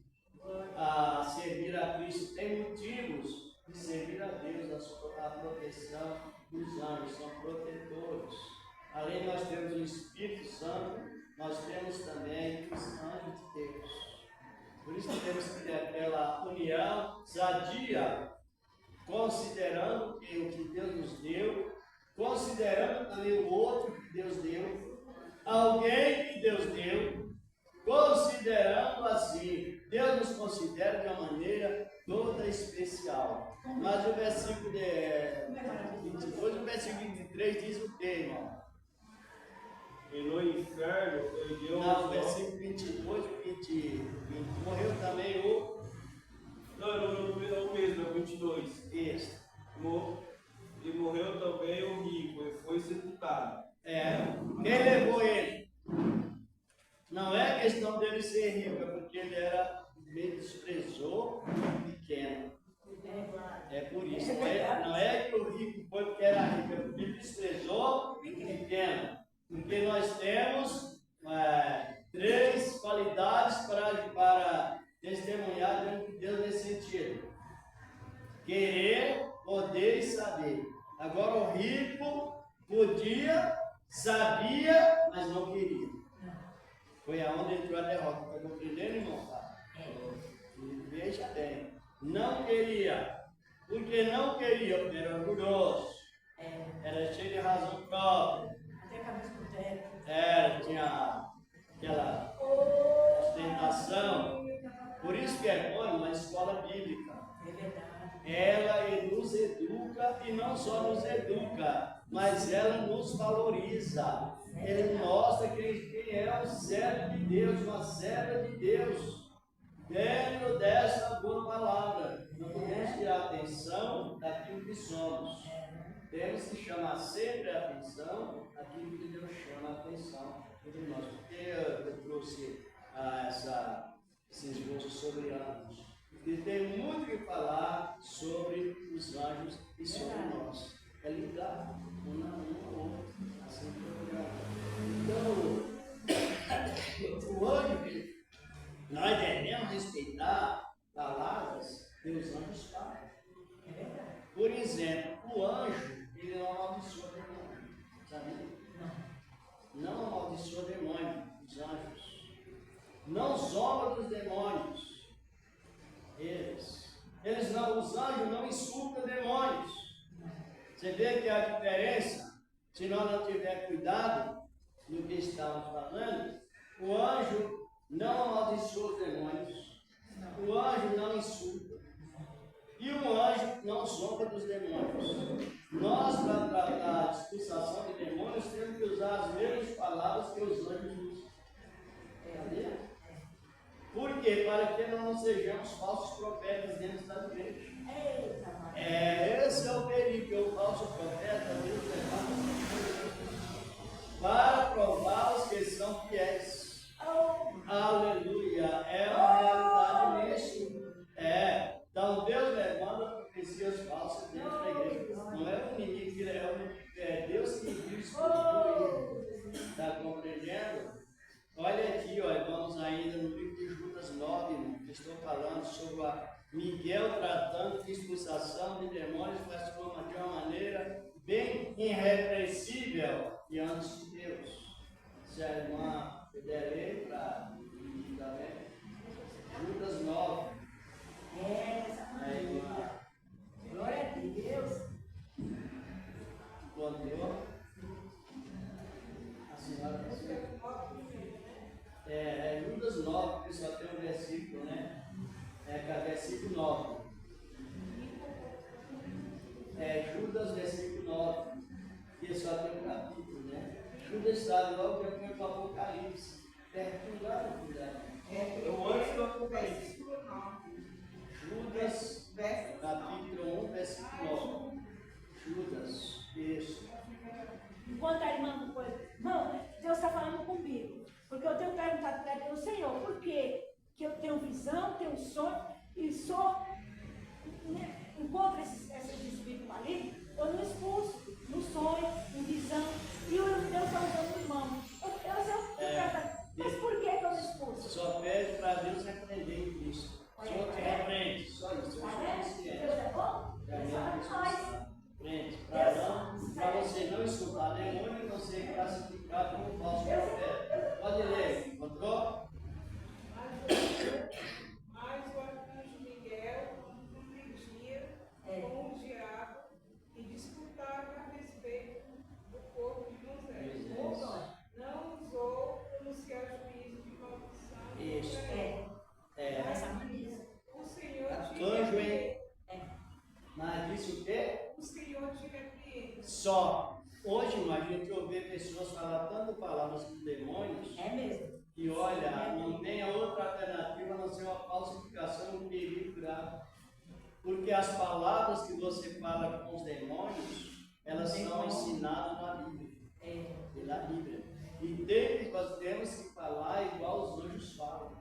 A servir a Cristo tem motivos de servir a Deus, a proteção dos anjos, são protetores. Além nós temos o Espírito Santo, nós temos também os anjos de Deus. Por isso que temos que ter aquela união sadia, considerando o que Deus nos deu, considerando também o outro que Deus deu, alguém que Deus deu, considerando assim, Deus nos considera de uma maneira toda especial. Mas o versículo 22, o versículo 23 diz o que, irmão? E no inferno ergueu os Não, o versículo 22, 20, morreu também o... Não, é o mesmo, é o 22. Isso. E morreu também o rico, e foi sepultado. Quem levou ser rico? É porque ele me desprezou pequeno. É por isso. Não é que o rico foi porque era rico, é porque ele desprezou pequeno. Porque nós temos 3 qualidades para testemunhar diante de Deus nesse sentido: querer, poder e saber. Agora o rico podia, sabia, mas não queria. Foi aonde entrou a derrota. Está compreendendo, irmão? Veja bem. Não queria. Porque não queria, porque era orgulhoso. Era cheio de razão própria. Tinha aquela ostentação. Por isso que é bom uma escola bíblica. Ela nos educa, e não só nos educa, mas ela nos valoriza. Ele mostra quem é um servo de Deus, uma serva de Deus, dentro dessa boa palavra. Não podemos tirar a atenção daquilo que somos. Temos que chamar sempre a atenção daquilo que Deus chama a atenção de nós. Porque eu trouxe esse esboço sobre anjos. Porque tem muito que falar sobre os anjos e sobre nós. É ligado um ao outro. Assim então, o anjo, nós devemos respeitar palavras que os anjos falam. Por exemplo, o anjo, ele não amaldiçoa demônio. Sabia? Não amaldiçoa demônio, os anjos. Não zomba dos demônios. Os anjos não insultam demônios. Você vê que a diferença, se nós não tivermos cuidado no que estamos falando, o anjo não amaldiçoa os demônios. O anjo não insulta. E o anjo não zomba dos demônios. Nós, para tratar a expulsação de demônios, temos que usar as mesmas palavras que os anjos usam. Por quê? Para que não sejamos falsos profetas dentro da igreja. Esse é o perigo, o falso profeta, Deus levanta para provar os que são fiéis. Aleluia! É uma realidade nisso. Então Deus levanta profecias falsas dentro da igreja. Não é o inimigo que é Deus que envia o Espírito. Está compreendendo? Olha aqui, vamos ainda no livro de Judas 9, que estou falando sobre Miguel tratando de expulsação de demônios, mas de uma maneira bem irrepreensível diante de Deus. Se a irmã puder ler para mim também. Judas 9. Glória a Deus. Encontrou? A senhora Judas 9, porque só tem um versículo, né? Versículo 9. Judas, versículo 9. Que só tem um capítulo, né? Judas está logo que foi para o Apocalipse. Pertinho lá no cuidado. Antes do Apocalipse. Judas, capítulo 1, versículo 9. Judas, isso. Enquanto a irmã não foi, irmão, Deus está falando comigo. Porque eu tenho perguntado para Deus, Senhor, por quê? Que eu tenho visão, tenho sonho, e encontro esses espíritos malignos, eu não expulso, no sonho, em visão, e o Deus está usando o irmão. Mas por que eu não expulso? Só pede para Deus repreender em Cristo. O Senhor te repreende, só isso. Deus é bom? Para você não escutar demônio e não ser classificado como falso profeta. Pode ler, encontrou? Mas o arcanjo Miguel contendia com o diabo e disputava a respeito do corpo de Moisés. Não usou pronunciar juízo de maldição. Isso. O Senhor te Arcanjo, hein? repreende. Mas disse o quê? O Senhor te repreende. Só. Hoje, a gente ouve pessoas falar tanto palavras com demônios. É mesmo. E olha, não tem outra alternativa a não ser uma falsificação de perigo grave. Porque as palavras que você fala com os demônios, elas são ensinadas na Bíblia. Pela Bíblia. E nós temos que falar igual os anjos falam.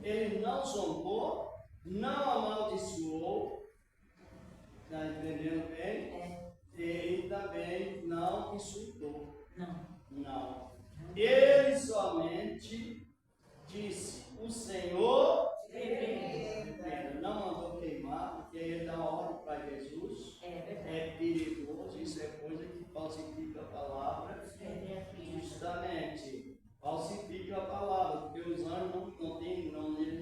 Ele não zombou, não amaldiçoou, está entendendo bem? E também não insultou. Não. Ele somente disse: o Senhor não mandou queimar, porque ele dá uma ordem para Jesus. É perigoso, isso é coisa que falsifica a palavra. Justamente, falsifica a palavra, porque os anjos ele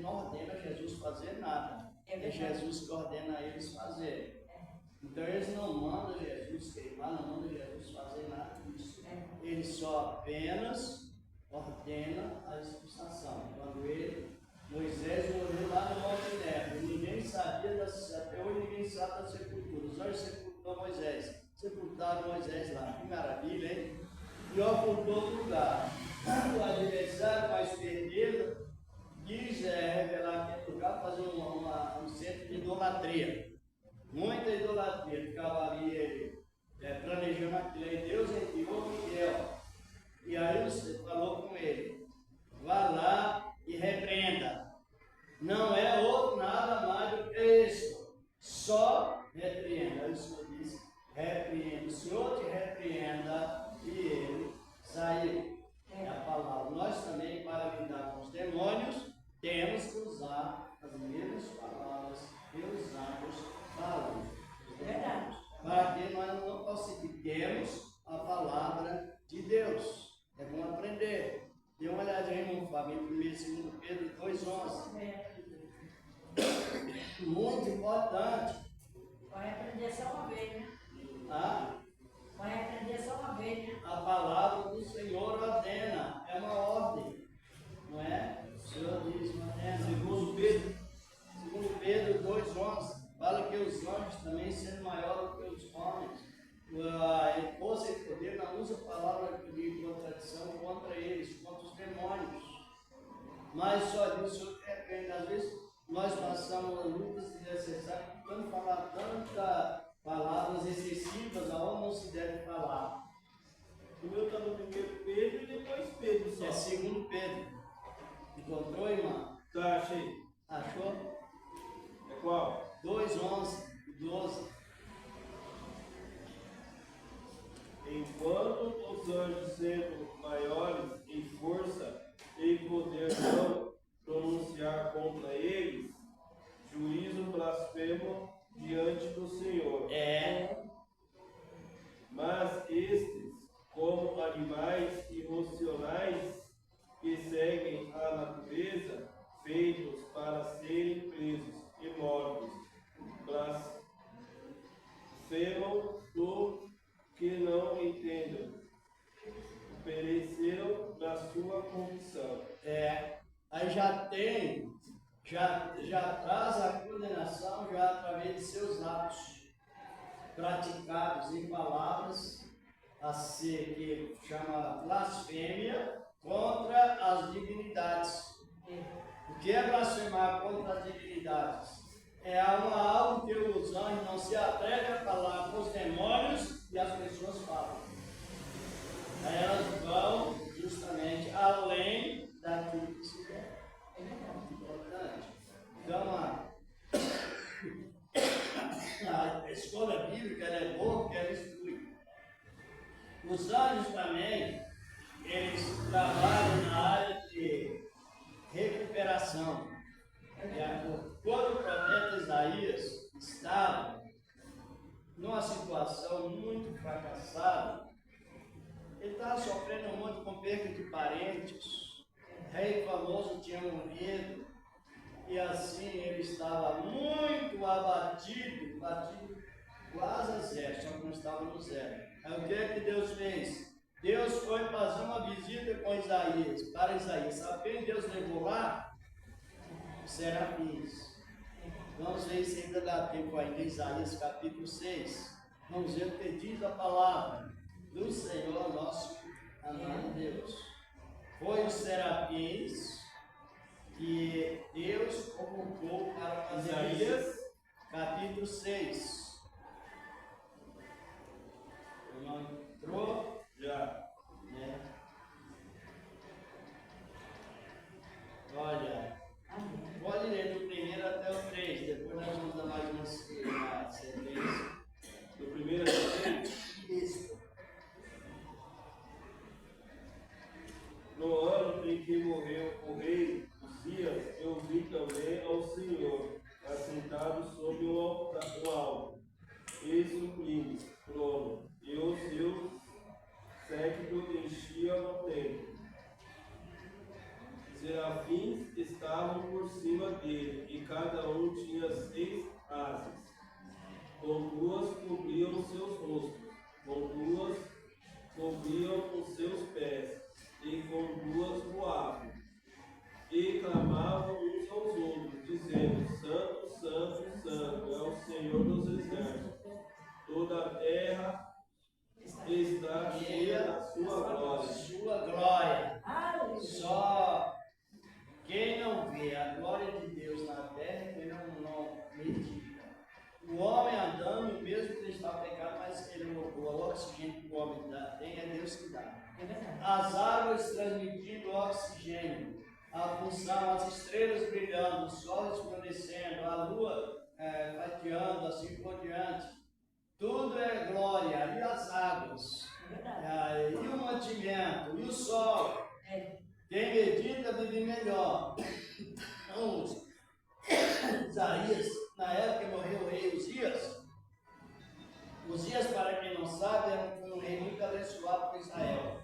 não ordena Jesus fazer nada. É Jesus que ordena eles fazer. Então eles não mandam Jesus queimar, não mandam Jesus fazer nada disso. Ele só apenas ordena a expulsação. Quando Moisés morreu lá no Monte Nebo, ninguém sabia, até hoje ninguém sabe da sepultura. Os anjos sepultaram Moisés, sepultaram Moisés lá. Que maravilha, hein? E ó, por todo lugar. O adversário, com a esperteza, quis revelar aquele lugar, fazer um centro de idolatria. Muita idolatria. Ficava ali planejando aquilo. Aí Deus enviou Miguel. E aí você falou com ele: vá lá e repreenda. Não é outro nada mais do que isso. Só repreenda. Aí o Senhor disse: repreenda. O Senhor te repreenda. E ele saiu. É a palavra. Nós também, para lidar com os demônios, temos que usar as mesmas palavras que os anjos falam. Verdade. Para que nós não falsifiquemos a palavra de Deus. É bom aprender. Dê uma olhadinha, irmão Fábio, em 1 e 2 Pedro 2,11. Muito importante. Vai aprender só uma vez, né? Vai aprender só uma vez, né? A palavra do Senhor ordena. É uma ordem. Não é? O Senhor diz, ordena. Segundo Pedro 2,11. Fala que os anjos também sendo maiores do que os homens. A força e poder não usa a palavra de contradição contra eles, contra os demônios. Mas só diz o Senhor que arrepende. Às vezes nós passamos lutas desnecessárias, tentando falar tantas palavras excessivas aonde não se deve falar. O meu está no primeiro Pedro e depois Pedro só. É segundo Pedro. Encontrou, irmão? Tá, achei. Achou? É qual? 2:11 e 12. Enquanto os anjos, sendo maiores em força e poder, não pronunciar contra eles juízo blasfemo diante do Senhor. Mas estes, como animais irracionais que seguem a natureza, feitos para serem presos e mortos, blasfemam do que não entendam, pereceram na sua condição. Aí já traz a condenação já através de seus atos praticados em palavras a ser que chama blasfêmia contra as divinidades. O que é blasfemar contra as divinidades? É algo que os anjos não se atrevem a falar com os demônios e as pessoas falam. Aí elas vão justamente além daquilo que se deve. É importante. Então, a escola bíblica é boa porque ela instrui. Os anjos também, eles trabalham na área de recuperação. Quando o profeta Isaías estava numa situação muito fracassada, ele estava sofrendo muito com perda de parentes, o rei famoso tinha morrido, e assim ele estava muito abatido quase a zero, só que não estava no zero. Aí o que é que Deus fez? Deus foi fazer uma visita com Isaías, para Isaías. Sabe quem Deus levou lá? Os serafins. Vamos ver se ainda dá tempo ainda, Isaías capítulo 6. Vamos ver o que diz a palavra do Senhor nosso amado Deus. Foi os serafins que Deus convocou para fazer Isaías capítulo 6. O irmão entrou? Já. Olha, mais uma sequência. No primeiro Reis, Isso. no ano em que morreu o rei Uzias, eu vi também ao Senhor, assentado sobre um alto e sublime trono, e o seu séquito enchia o templo. Serafins estavam por cima dele, e cada um tinha 6 asas. Com 2 cobriam os seus rostos, com 2 cobriam os seus pés, e com 2 voavam. E clamavam uns aos outros, dizendo: Santo, Santo, Santo é o Senhor dos exércitos. Toda a terra está cheia da sua glória. Sua glória. Só quem não vê a glória de Deus na terra, ele não medita. O homem andando, mesmo que ele está pecado, mas ele não, o oxigênio que o homem tem, é Deus que dá. As águas transmitindo oxigênio, a função, as estrelas brilhando, o sol resplandecendo, a lua fatiando, assim por diante. Tudo é glória, e as águas, e o mantimento, e o sol. Quem medita vive melhor. Então, Isaías, na época que morreu o rei Uzias, Uzias, para quem não sabe, foi um rei muito abençoado por Israel.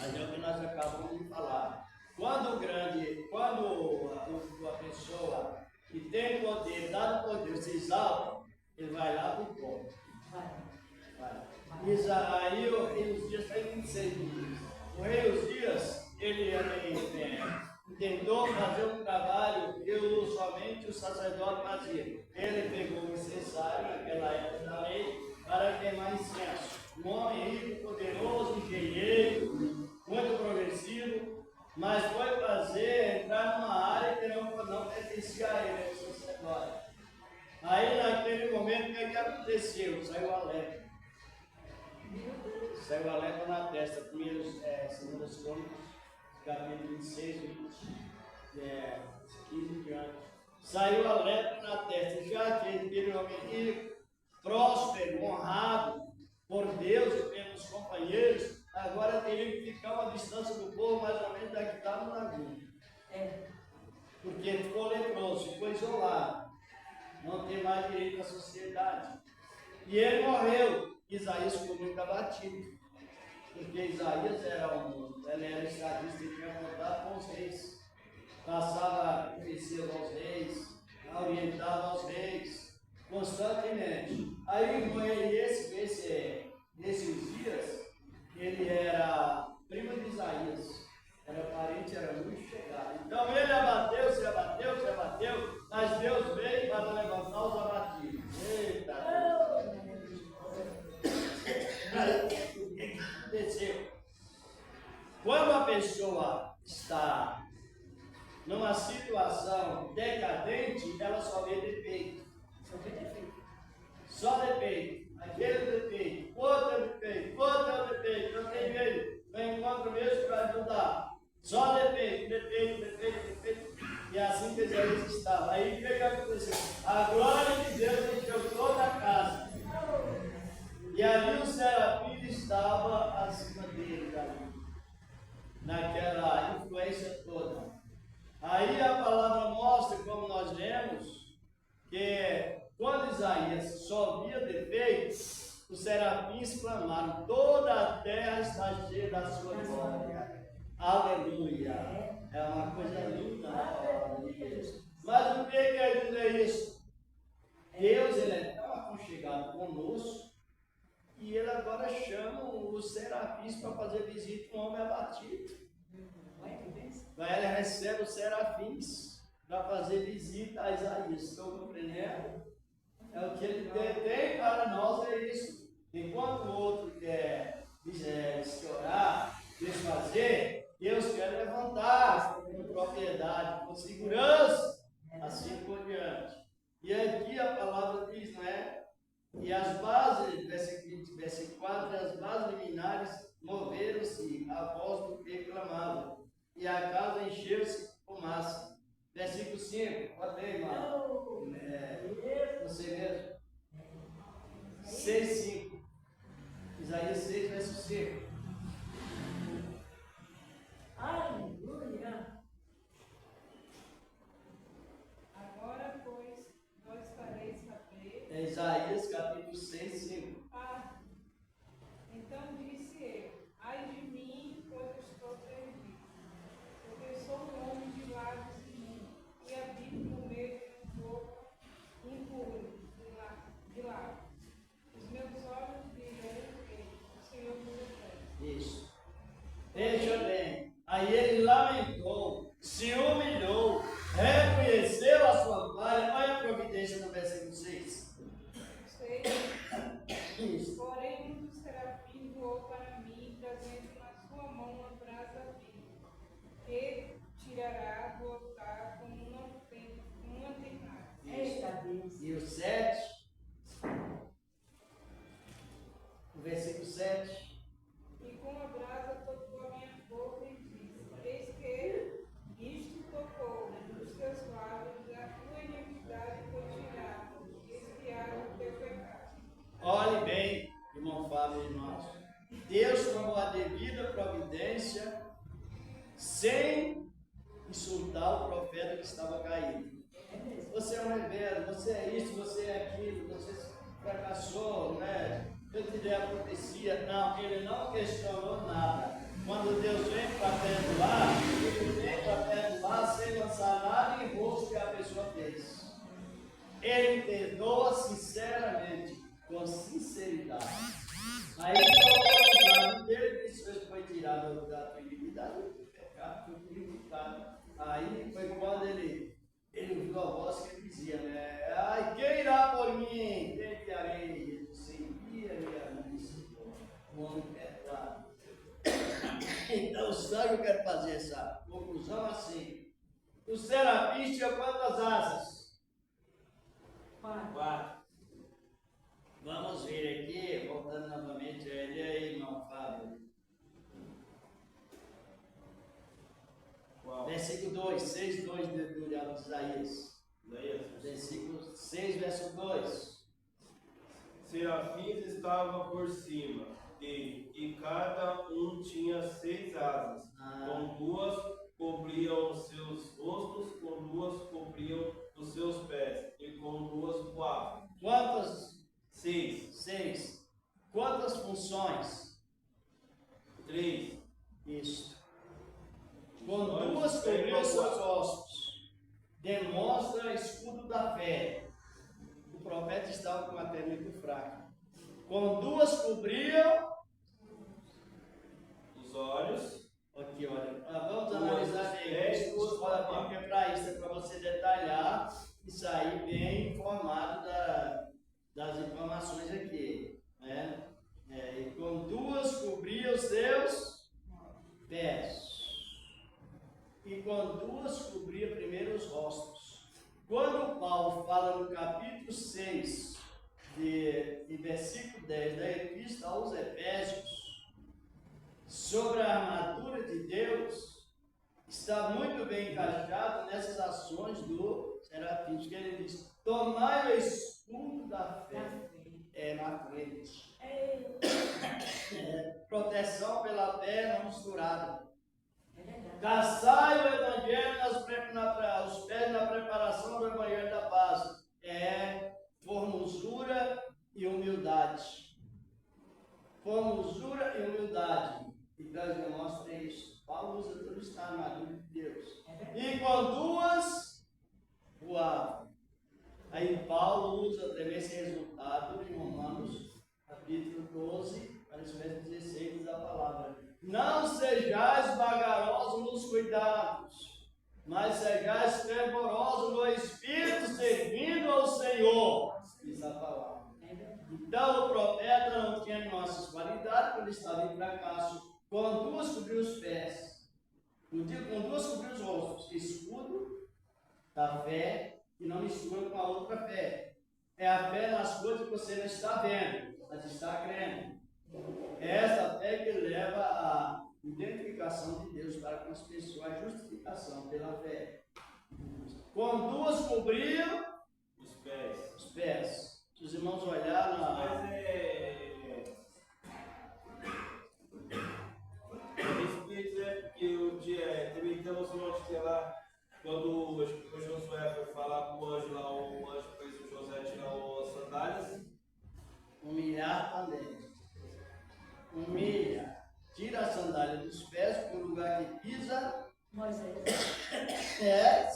Mas é o que nós acabamos de falar. Quando a pessoa que tem poder, dado por Deus, se exalta, ele vai lá para o ponto. Aí os dias foi 26 dias. O rei Uzias, ele tentou fazer um trabalho que somente o sacerdote fazia. Ele pegou o necessário naquela época da lei para queimar incenso. Um homem rico, poderoso, engenheiro, muito progressivo, mas foi entrar numa área que não pertencia a ele, o sacerdote. Aí naquele momento, o que aconteceu? Saiu a lepra. Saiu a lepra na testa. Primeiros, segundas crônicas, capítulo 26, 15 e diante. Saiu a lepra na testa. Já que aquele homem rico, próspero, honrado por Deus e pelos companheiros, agora teria que ficar uma distância do povo, mais ou menos daqui da Laguna. Porque ele ficou leproso, ficou isolado. Não tem mais direito à sociedade. E ele morreu. Isaías ficou muito abatido. Porque Isaías ele era estadista e tinha contato com os reis. Passava conhecendo aos reis, orientava aos reis, constantemente. Aí nesse Uzias, ele era primo de Isaías. Era parente, era muito chegado. Então ele abateu, mas Deus veio para levantar os abatidos. Eita Deus! O que aconteceu? Quando a pessoa está numa situação decadente, ela só vê defeito. Só defeito. Aquele defeito, outro defeito, não tem jeito. Não encontro mesmo para ajudar. Só defeito. E assim que Isaías estava. Aí o que aconteceu? A glória de Deus encheu toda a casa. E ali o serafim estava acima dele, naquela influência toda. Aí a palavra mostra, como nós lemos, que quando Isaías só via defeitos, os serafins clamaram: toda a terra está cheia da sua glória. Aleluia! É uma coisa linda na palavra de Deus. Mas o que quer dizer isso? Deus, ele é tão aconchegado conosco, e ele agora chama os serafins para fazer visita a um homem abatido. Ele recebe os serafins para fazer visita a Isaías. Estão compreendendo? É o que ele tem para nós, é isso. Enquanto o outro quer estourar, desfazer, Deus quer levantar com propriedade, com segurança, assim por diante. E aqui a palavra diz, não é? E as bases, versículo 4, as bases liminares moveram-se a voz do que clamava, e a casa encheu-se de fumaça. Versículo 5. Pode ler, irmão. Você mesmo. 6, 5. Isaías 6, verso 5. Aleluia. Agora, pois, vós fareis saber. É Isaías capítulo 6, 5. Então disse eu: ai de mim, pois estou perdido, porque sou um homem de lábios imundos, e habito no meio de um povo impuro de lábios. Os meus olhos viram o Senhor dos Exércitos. Isso. Veja bem. Aí ele lamentou, se humilhou, reconheceu a sua falha. Olha a providência no versículo 6. 6. Isso. Porém, um dos serafins voou para mim, trazendo na sua mão uma brasa viva, que tirará do altar como uma tenaz. Eita Deus. E o 7. O versículo 7. E com a brasa tocou a minha boca e disse: eis que isto tocou os teus lábios, a tua iniquidade foi tirada, e expiaram o teu pecado. Olhe bem, irmão Fábio e irmãos. Deus tomou a devida providência sem insultar o profeta que estava caído. Você é um rebelde, você é isso, você é aquilo, você fracassou, né? Eu te dei a profecia. Não, ele não questionou nada. Quando Deus vem para perdoar, ele vem para perdoar sem lançar nada em rosto que a pessoa fez. Ele perdoa sinceramente, com sinceridade. Aí o lado dele foi tirado da tua iniquidade, do pecado, foi purificado. Aí foi quando ele ouviu a voz que ele dizia, né? Ai, quem irá por mim? Quem te arei? Ele disse, envia-me a mim, Senhor, o homem perdoado. Então, sabe o que eu quero fazer essa conclusão assim? Os serafins tinham quantas asas? 4. Vamos ver aqui, voltando novamente a ele aí, irmão Fábio. Versículo 2, 6, 2 do livro de Isaías. Versículo 6, verso 2. Serafins estavam por cima dele, e cada um tinha 6 asas. Com 2 cobriam os seus rostos, com 2 cobriam os seus pés, e com 2 voavam. Quantas? 6. 6. Quantas funções? 3. Isso. Com 2 cobriam os seus ossos. Demonstra escudo da fé. O profeta estava com a fé muito fraca. Com 2 cobriam Os olhos. aqui, olha. Vamos analisar bem isso. Escola bíblica é para isso, é para você detalhar e sair bem informado das informações aqui. Né? E com 2 cobria os seus pés. E com 2 cobria primeiro os rostos. Quando Paulo fala no capítulo 6, de versículo 10 da Epístola aos Efésios, sobre a armadura de Deus, está muito bem encaixado nessas ações do serafim, que ele diz: tomai o escudo da fé na frente. Proteção pela fé não misturada. Caçai o evangelho os pés na preparação do evangelho da paz. Formosura e humildade. Formosura e humildade. Então ele demonstra isso. Paulo usa tudo isso na armadura de Deus. E com 2 voava. Aí Paulo usa também esse resultado em Romanos, capítulo 12, verso 16 da palavra. Não sejais vagarosos nos cuidados, mas sejais fervorosos no Espírito, servindo ao Senhor. Diz a palavra. Então o profeta não tinha nossas qualidades quando estava em fracasso. Com 2 cobriu os pés, com 2 cobriu os rostos. Escudo da fé que não mistura com a outra fé. É a fé nas coisas que você não está vendo, mas está crendo. É essa fé que leva à identificação de Deus para com as pessoas, a justificação pela fé. Com duas cobriam Os pés. os pés. Se os irmãos olharam, Mas respeito, né? Porque o dia também tem uma sorte que lá, quando o Josué foi falar com o anjo lá, o anjo fez o José tirar as sandálias. humilhar também. Humilha. Tira a sandália dos pés, porque o lugar que pisa Moisés.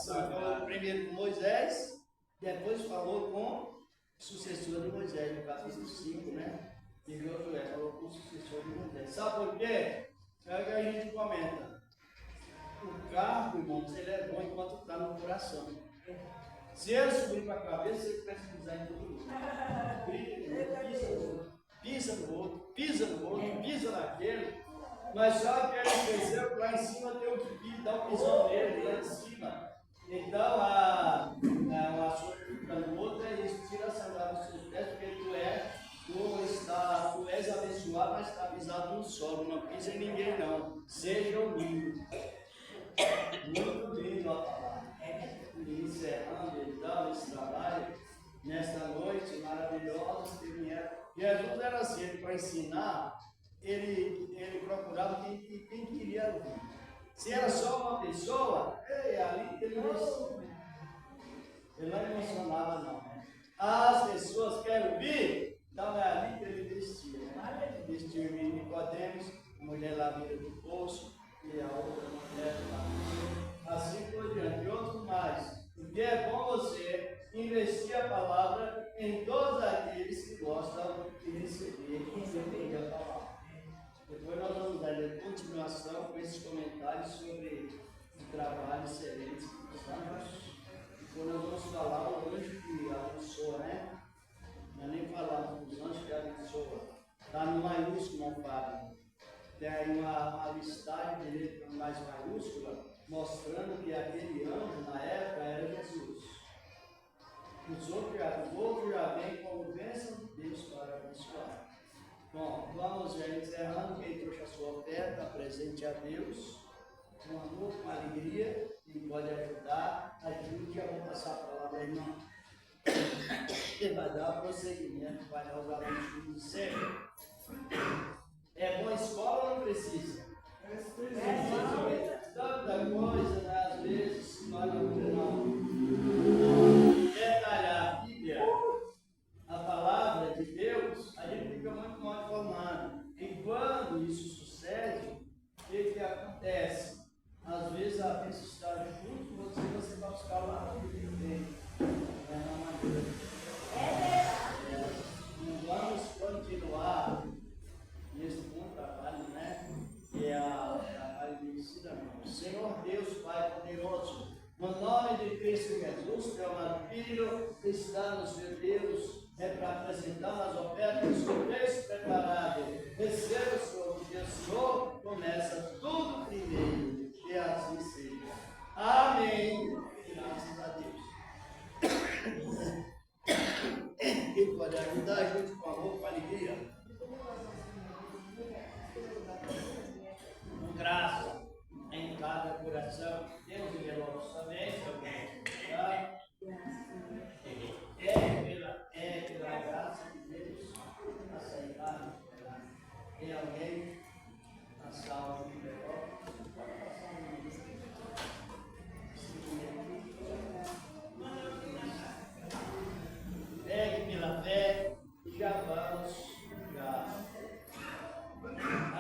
falou primeiro com Moisés, depois falou com o sucessor de Moisés, no capítulo 5, né? E Josué falou com o sucessor de Moisés. Sabe por quê? É o que a gente comenta. O carro, irmãos, ele é bom enquanto está no coração. Se ele subir para a cabeça, ele começa a pisar em todo mundo. Pisa no outro, pisa no outro, pisa naquele. Mas sabe que ele cresceu lá em cima, tem o que dá um pisão nele lá em cima. Então, o assunto do outro é isso: tira a sandália dos seus pés, porque tu és abençoado, mas está pisado no solo. Não pisa em ninguém, não. Seja humilde. Muito lindo a palavra. E encerrando então esse trabalho, nesta noite maravilhosa que vieram. Jesus era assim, para ensinar. Ele procurava quem queria ouvir. Se era só uma pessoa, ali ele não emocionava, não. As pessoas querem ouvir, então é ali que ele vestia. Né? Vestiu Nicodemos, a mulher lá beira do poço, e a outra mulher lá. Assim por diante, e outros mais. Porque é bom você investir a palavra em todos aqueles que gostam de receber e entender a palavra. Depois nós vamos dar a continuação com esses comentários sobre o trabalho excelente dos anjos. Depois nós vamos falar o anjo que abençoa, né? Não é nem falar dos anjos que abençoa. Está no maiúsculo, não para. Tem aí uma listagem de letras mais maiúscula, mostrando que aquele anjo na época era Jesus. Os outros já vêm como bênção de Deus para abençoar. Bom, vamos encerrando. Quem trouxe a sua oferta, presente a Deus, com amor, com alegria, e pode ajudar, ajude. Eu vou passar a palavra ao irmão. Ele vai dar prosseguimento, vai dar os alunos do sempre. É boa escola ou não precisa? Tanta coisa, né? Às vezes, nós não detalhar a Bíblia, a palavra de Deus, a gente fica muito mal informado. E quando isso sucede, o que acontece? Às vezes a bênção está junto com você vai buscar lá no Bíblia. Vamos continuar nesse bom trabalho, né? Que é o trabalho de ensinamento. Senhor Deus, Pai poderoso, no nome de Cristo Jesus, teu amado Filho, que está nos Deus, é para apresentar as ofertas que o fez preparado. Receba, Senhor, porque o Senhor começa tudo primeiro, que assim seja. Amém. Graças a Deus. Quem pode ajudar, junto com amor, com alegria. Com graça em cada coração. Temos envelopes também, se alguém quiser. Pela graça de Deus, aceitar. Tem alguém na sala de envelope? Pode passar uma lista. Pegue pela fé e já vamos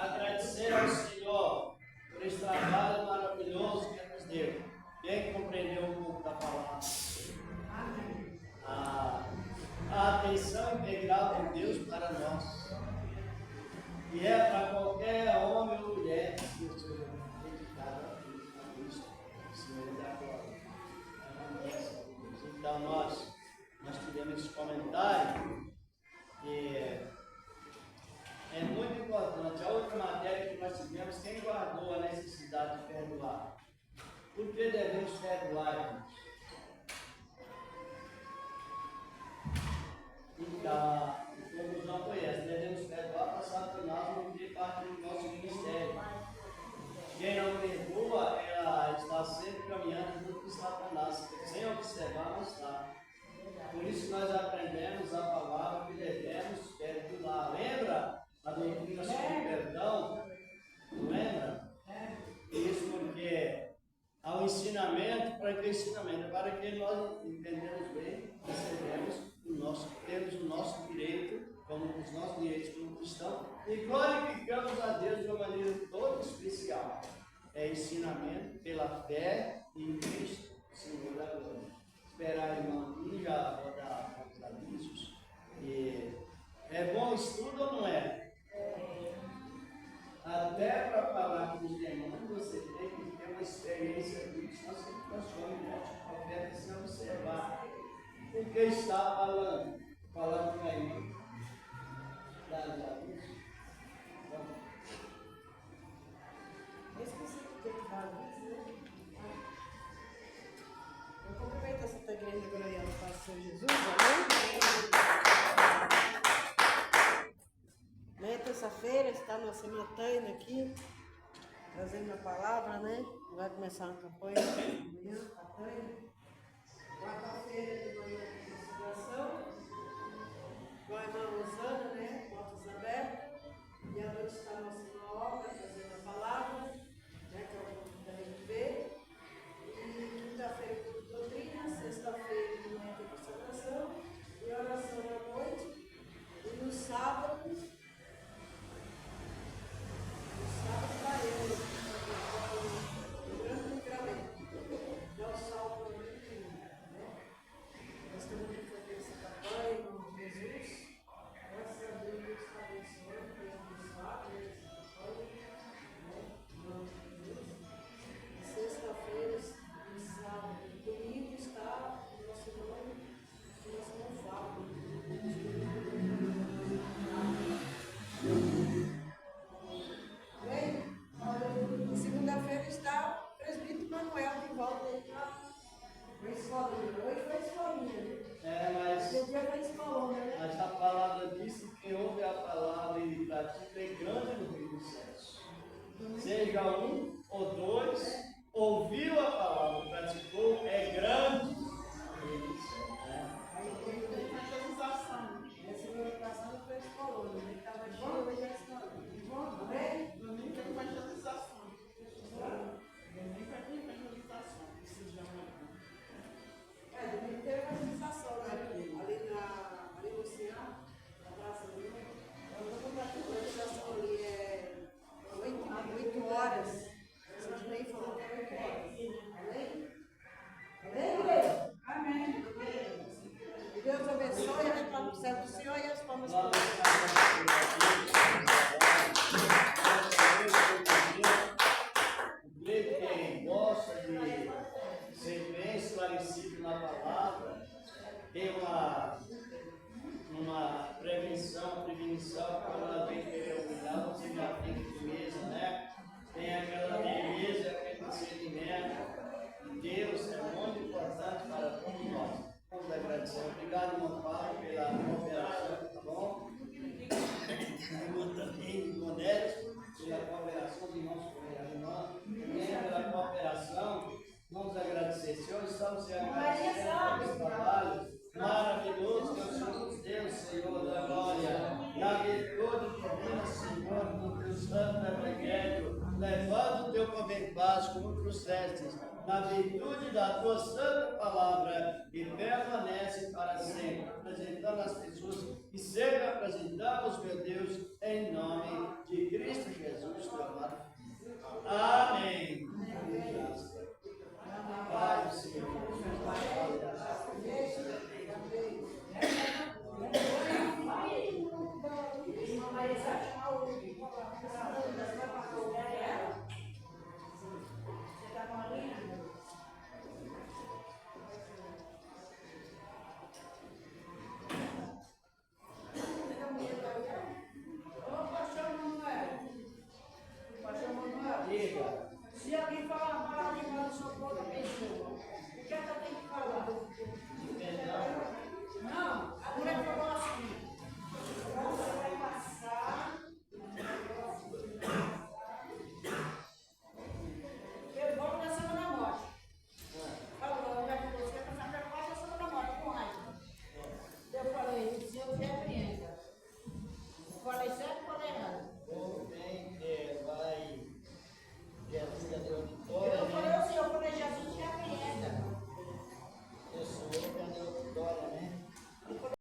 agradecer ao Senhor por esse trabalho maravilhoso que nos deu. Quem compreendeu um pouco da palavra? A atenção integral de Deus para nós. E é para qualquer homem ou mulher que esteja dedicado a Cristo, Senhor da glória. Então nós tivemos esse comentário e é muito importante. A outra matéria que nós tivemos, quem guardou a necessidade de perdoar? Por que devemos perdoar, irmãos? Então, a conclusão foi essa: devemos perdoar para Satanás não ter parte do nosso ministério. Quem não perdoa, ela está sempre caminhando junto com Satanás. Sem o observar mais tarde. Por isso nós aprendemos a palavra que devemos perdoar. Lembra a doutrina sobre perdão? Lembra? Isso porque há um ensinamento, para que ensinamento? Para que nós entendemos bem, temos o nosso direito, como os nossos direitos como cristãos, e glorificamos a Deus de uma maneira toda especial. É ensinamento pela fé em Cristo, Senhor da glória. Esperar a irmã já rodar os avisos. E é bom estudo ou não é? Até para falar com os demônios, você tem que ter uma experiência disso, senão você transforma em morte profeta sem observar o que está falando. Falando com a irmã. Dá os avisos. Esqueci de ter que dar aviso, né? Eu cumprimento essa igreja gloriana para o Senhor Jesus, amém? Amanhã, terça-feira, está nossa montanha aqui, trazendo a palavra, né? Vai começar uma campanha amanhã, montanha. Quarta-feira de manhã, consagração, com a irmã Rosana, né? Portas abertas. E à noite está a nossa irmã Olga, trazendo a palavra, né? Que é o culto da RB. E quinta-feira, culto de doutrina. Sexta-feira, de manhã, tem consagração. E oração à noite. E no sábado vai eu, o grande livramento. Dá o salto ao livramento, né? Nós estamos aqui fazendo essa campanha em nome de Jesus. Graças a Deus, Deus está abençoando, Deus abençoado, Deus essa campanha, né? Em nome de Jesus. E sexta-feira, e sábado e domingo está o nosso nome, o nosso não fala. Bem, olha, segunda-feira está o presbítero Manuel de volta aí para a escolinha. Hoje foi a escolinha, né? Mas Esse dia foi a escolinha, né? a palavra diz que quem ouve a palavra e pratica é grande no reino dos céus. Seja um ou dois, ouviu a palavra, praticou, é grande no reino dos céus. Aí tem evangelização. Essa evangelização foi a escolinha, né? Estava cheio, hoje é a escolinha. Amém? Domingo tem evangelização. Domingo vai ter evangelização. Precisa Domingo teve evangelização, né? Ali no Ceará, na Praça do Rio. A evangelização ali é 8 horas. Vocês nem falou que é 8 horas. Amém? Amém, igreja? Amém. Que Deus abençoe, a gente vai para o céu do Senhor e as palmas Nós para quem gosta de ser bem esclarecido na palavra, tem uma prevenição, quando ela vem querer humilhar, você já tem firmeza, né? Tem aquela firmeza, aquele discernimento. Deus é muito importante para todos nós. Vamos agradecer. Obrigado, irmão Paulo, pela cooperação, tá bom? Irmã também, Modesto, pela cooperação dos irmãos, pela cooperação. Vamos agradecer. Senhor, estamos te agradecendo pelo trabalho maravilhoso que o Senhor nos deu, Senhor da glória. Na virtude divina, Senhor, no teu santo evangelho, levando o teu convento básico como trouxestes, na virtude da tua santa palavra, e permanece para sempre, apresentando as pessoas que sempre apresentamos, meu Deus, em nome de Cristo Jesus, teu amado Filho. Amém. Pai,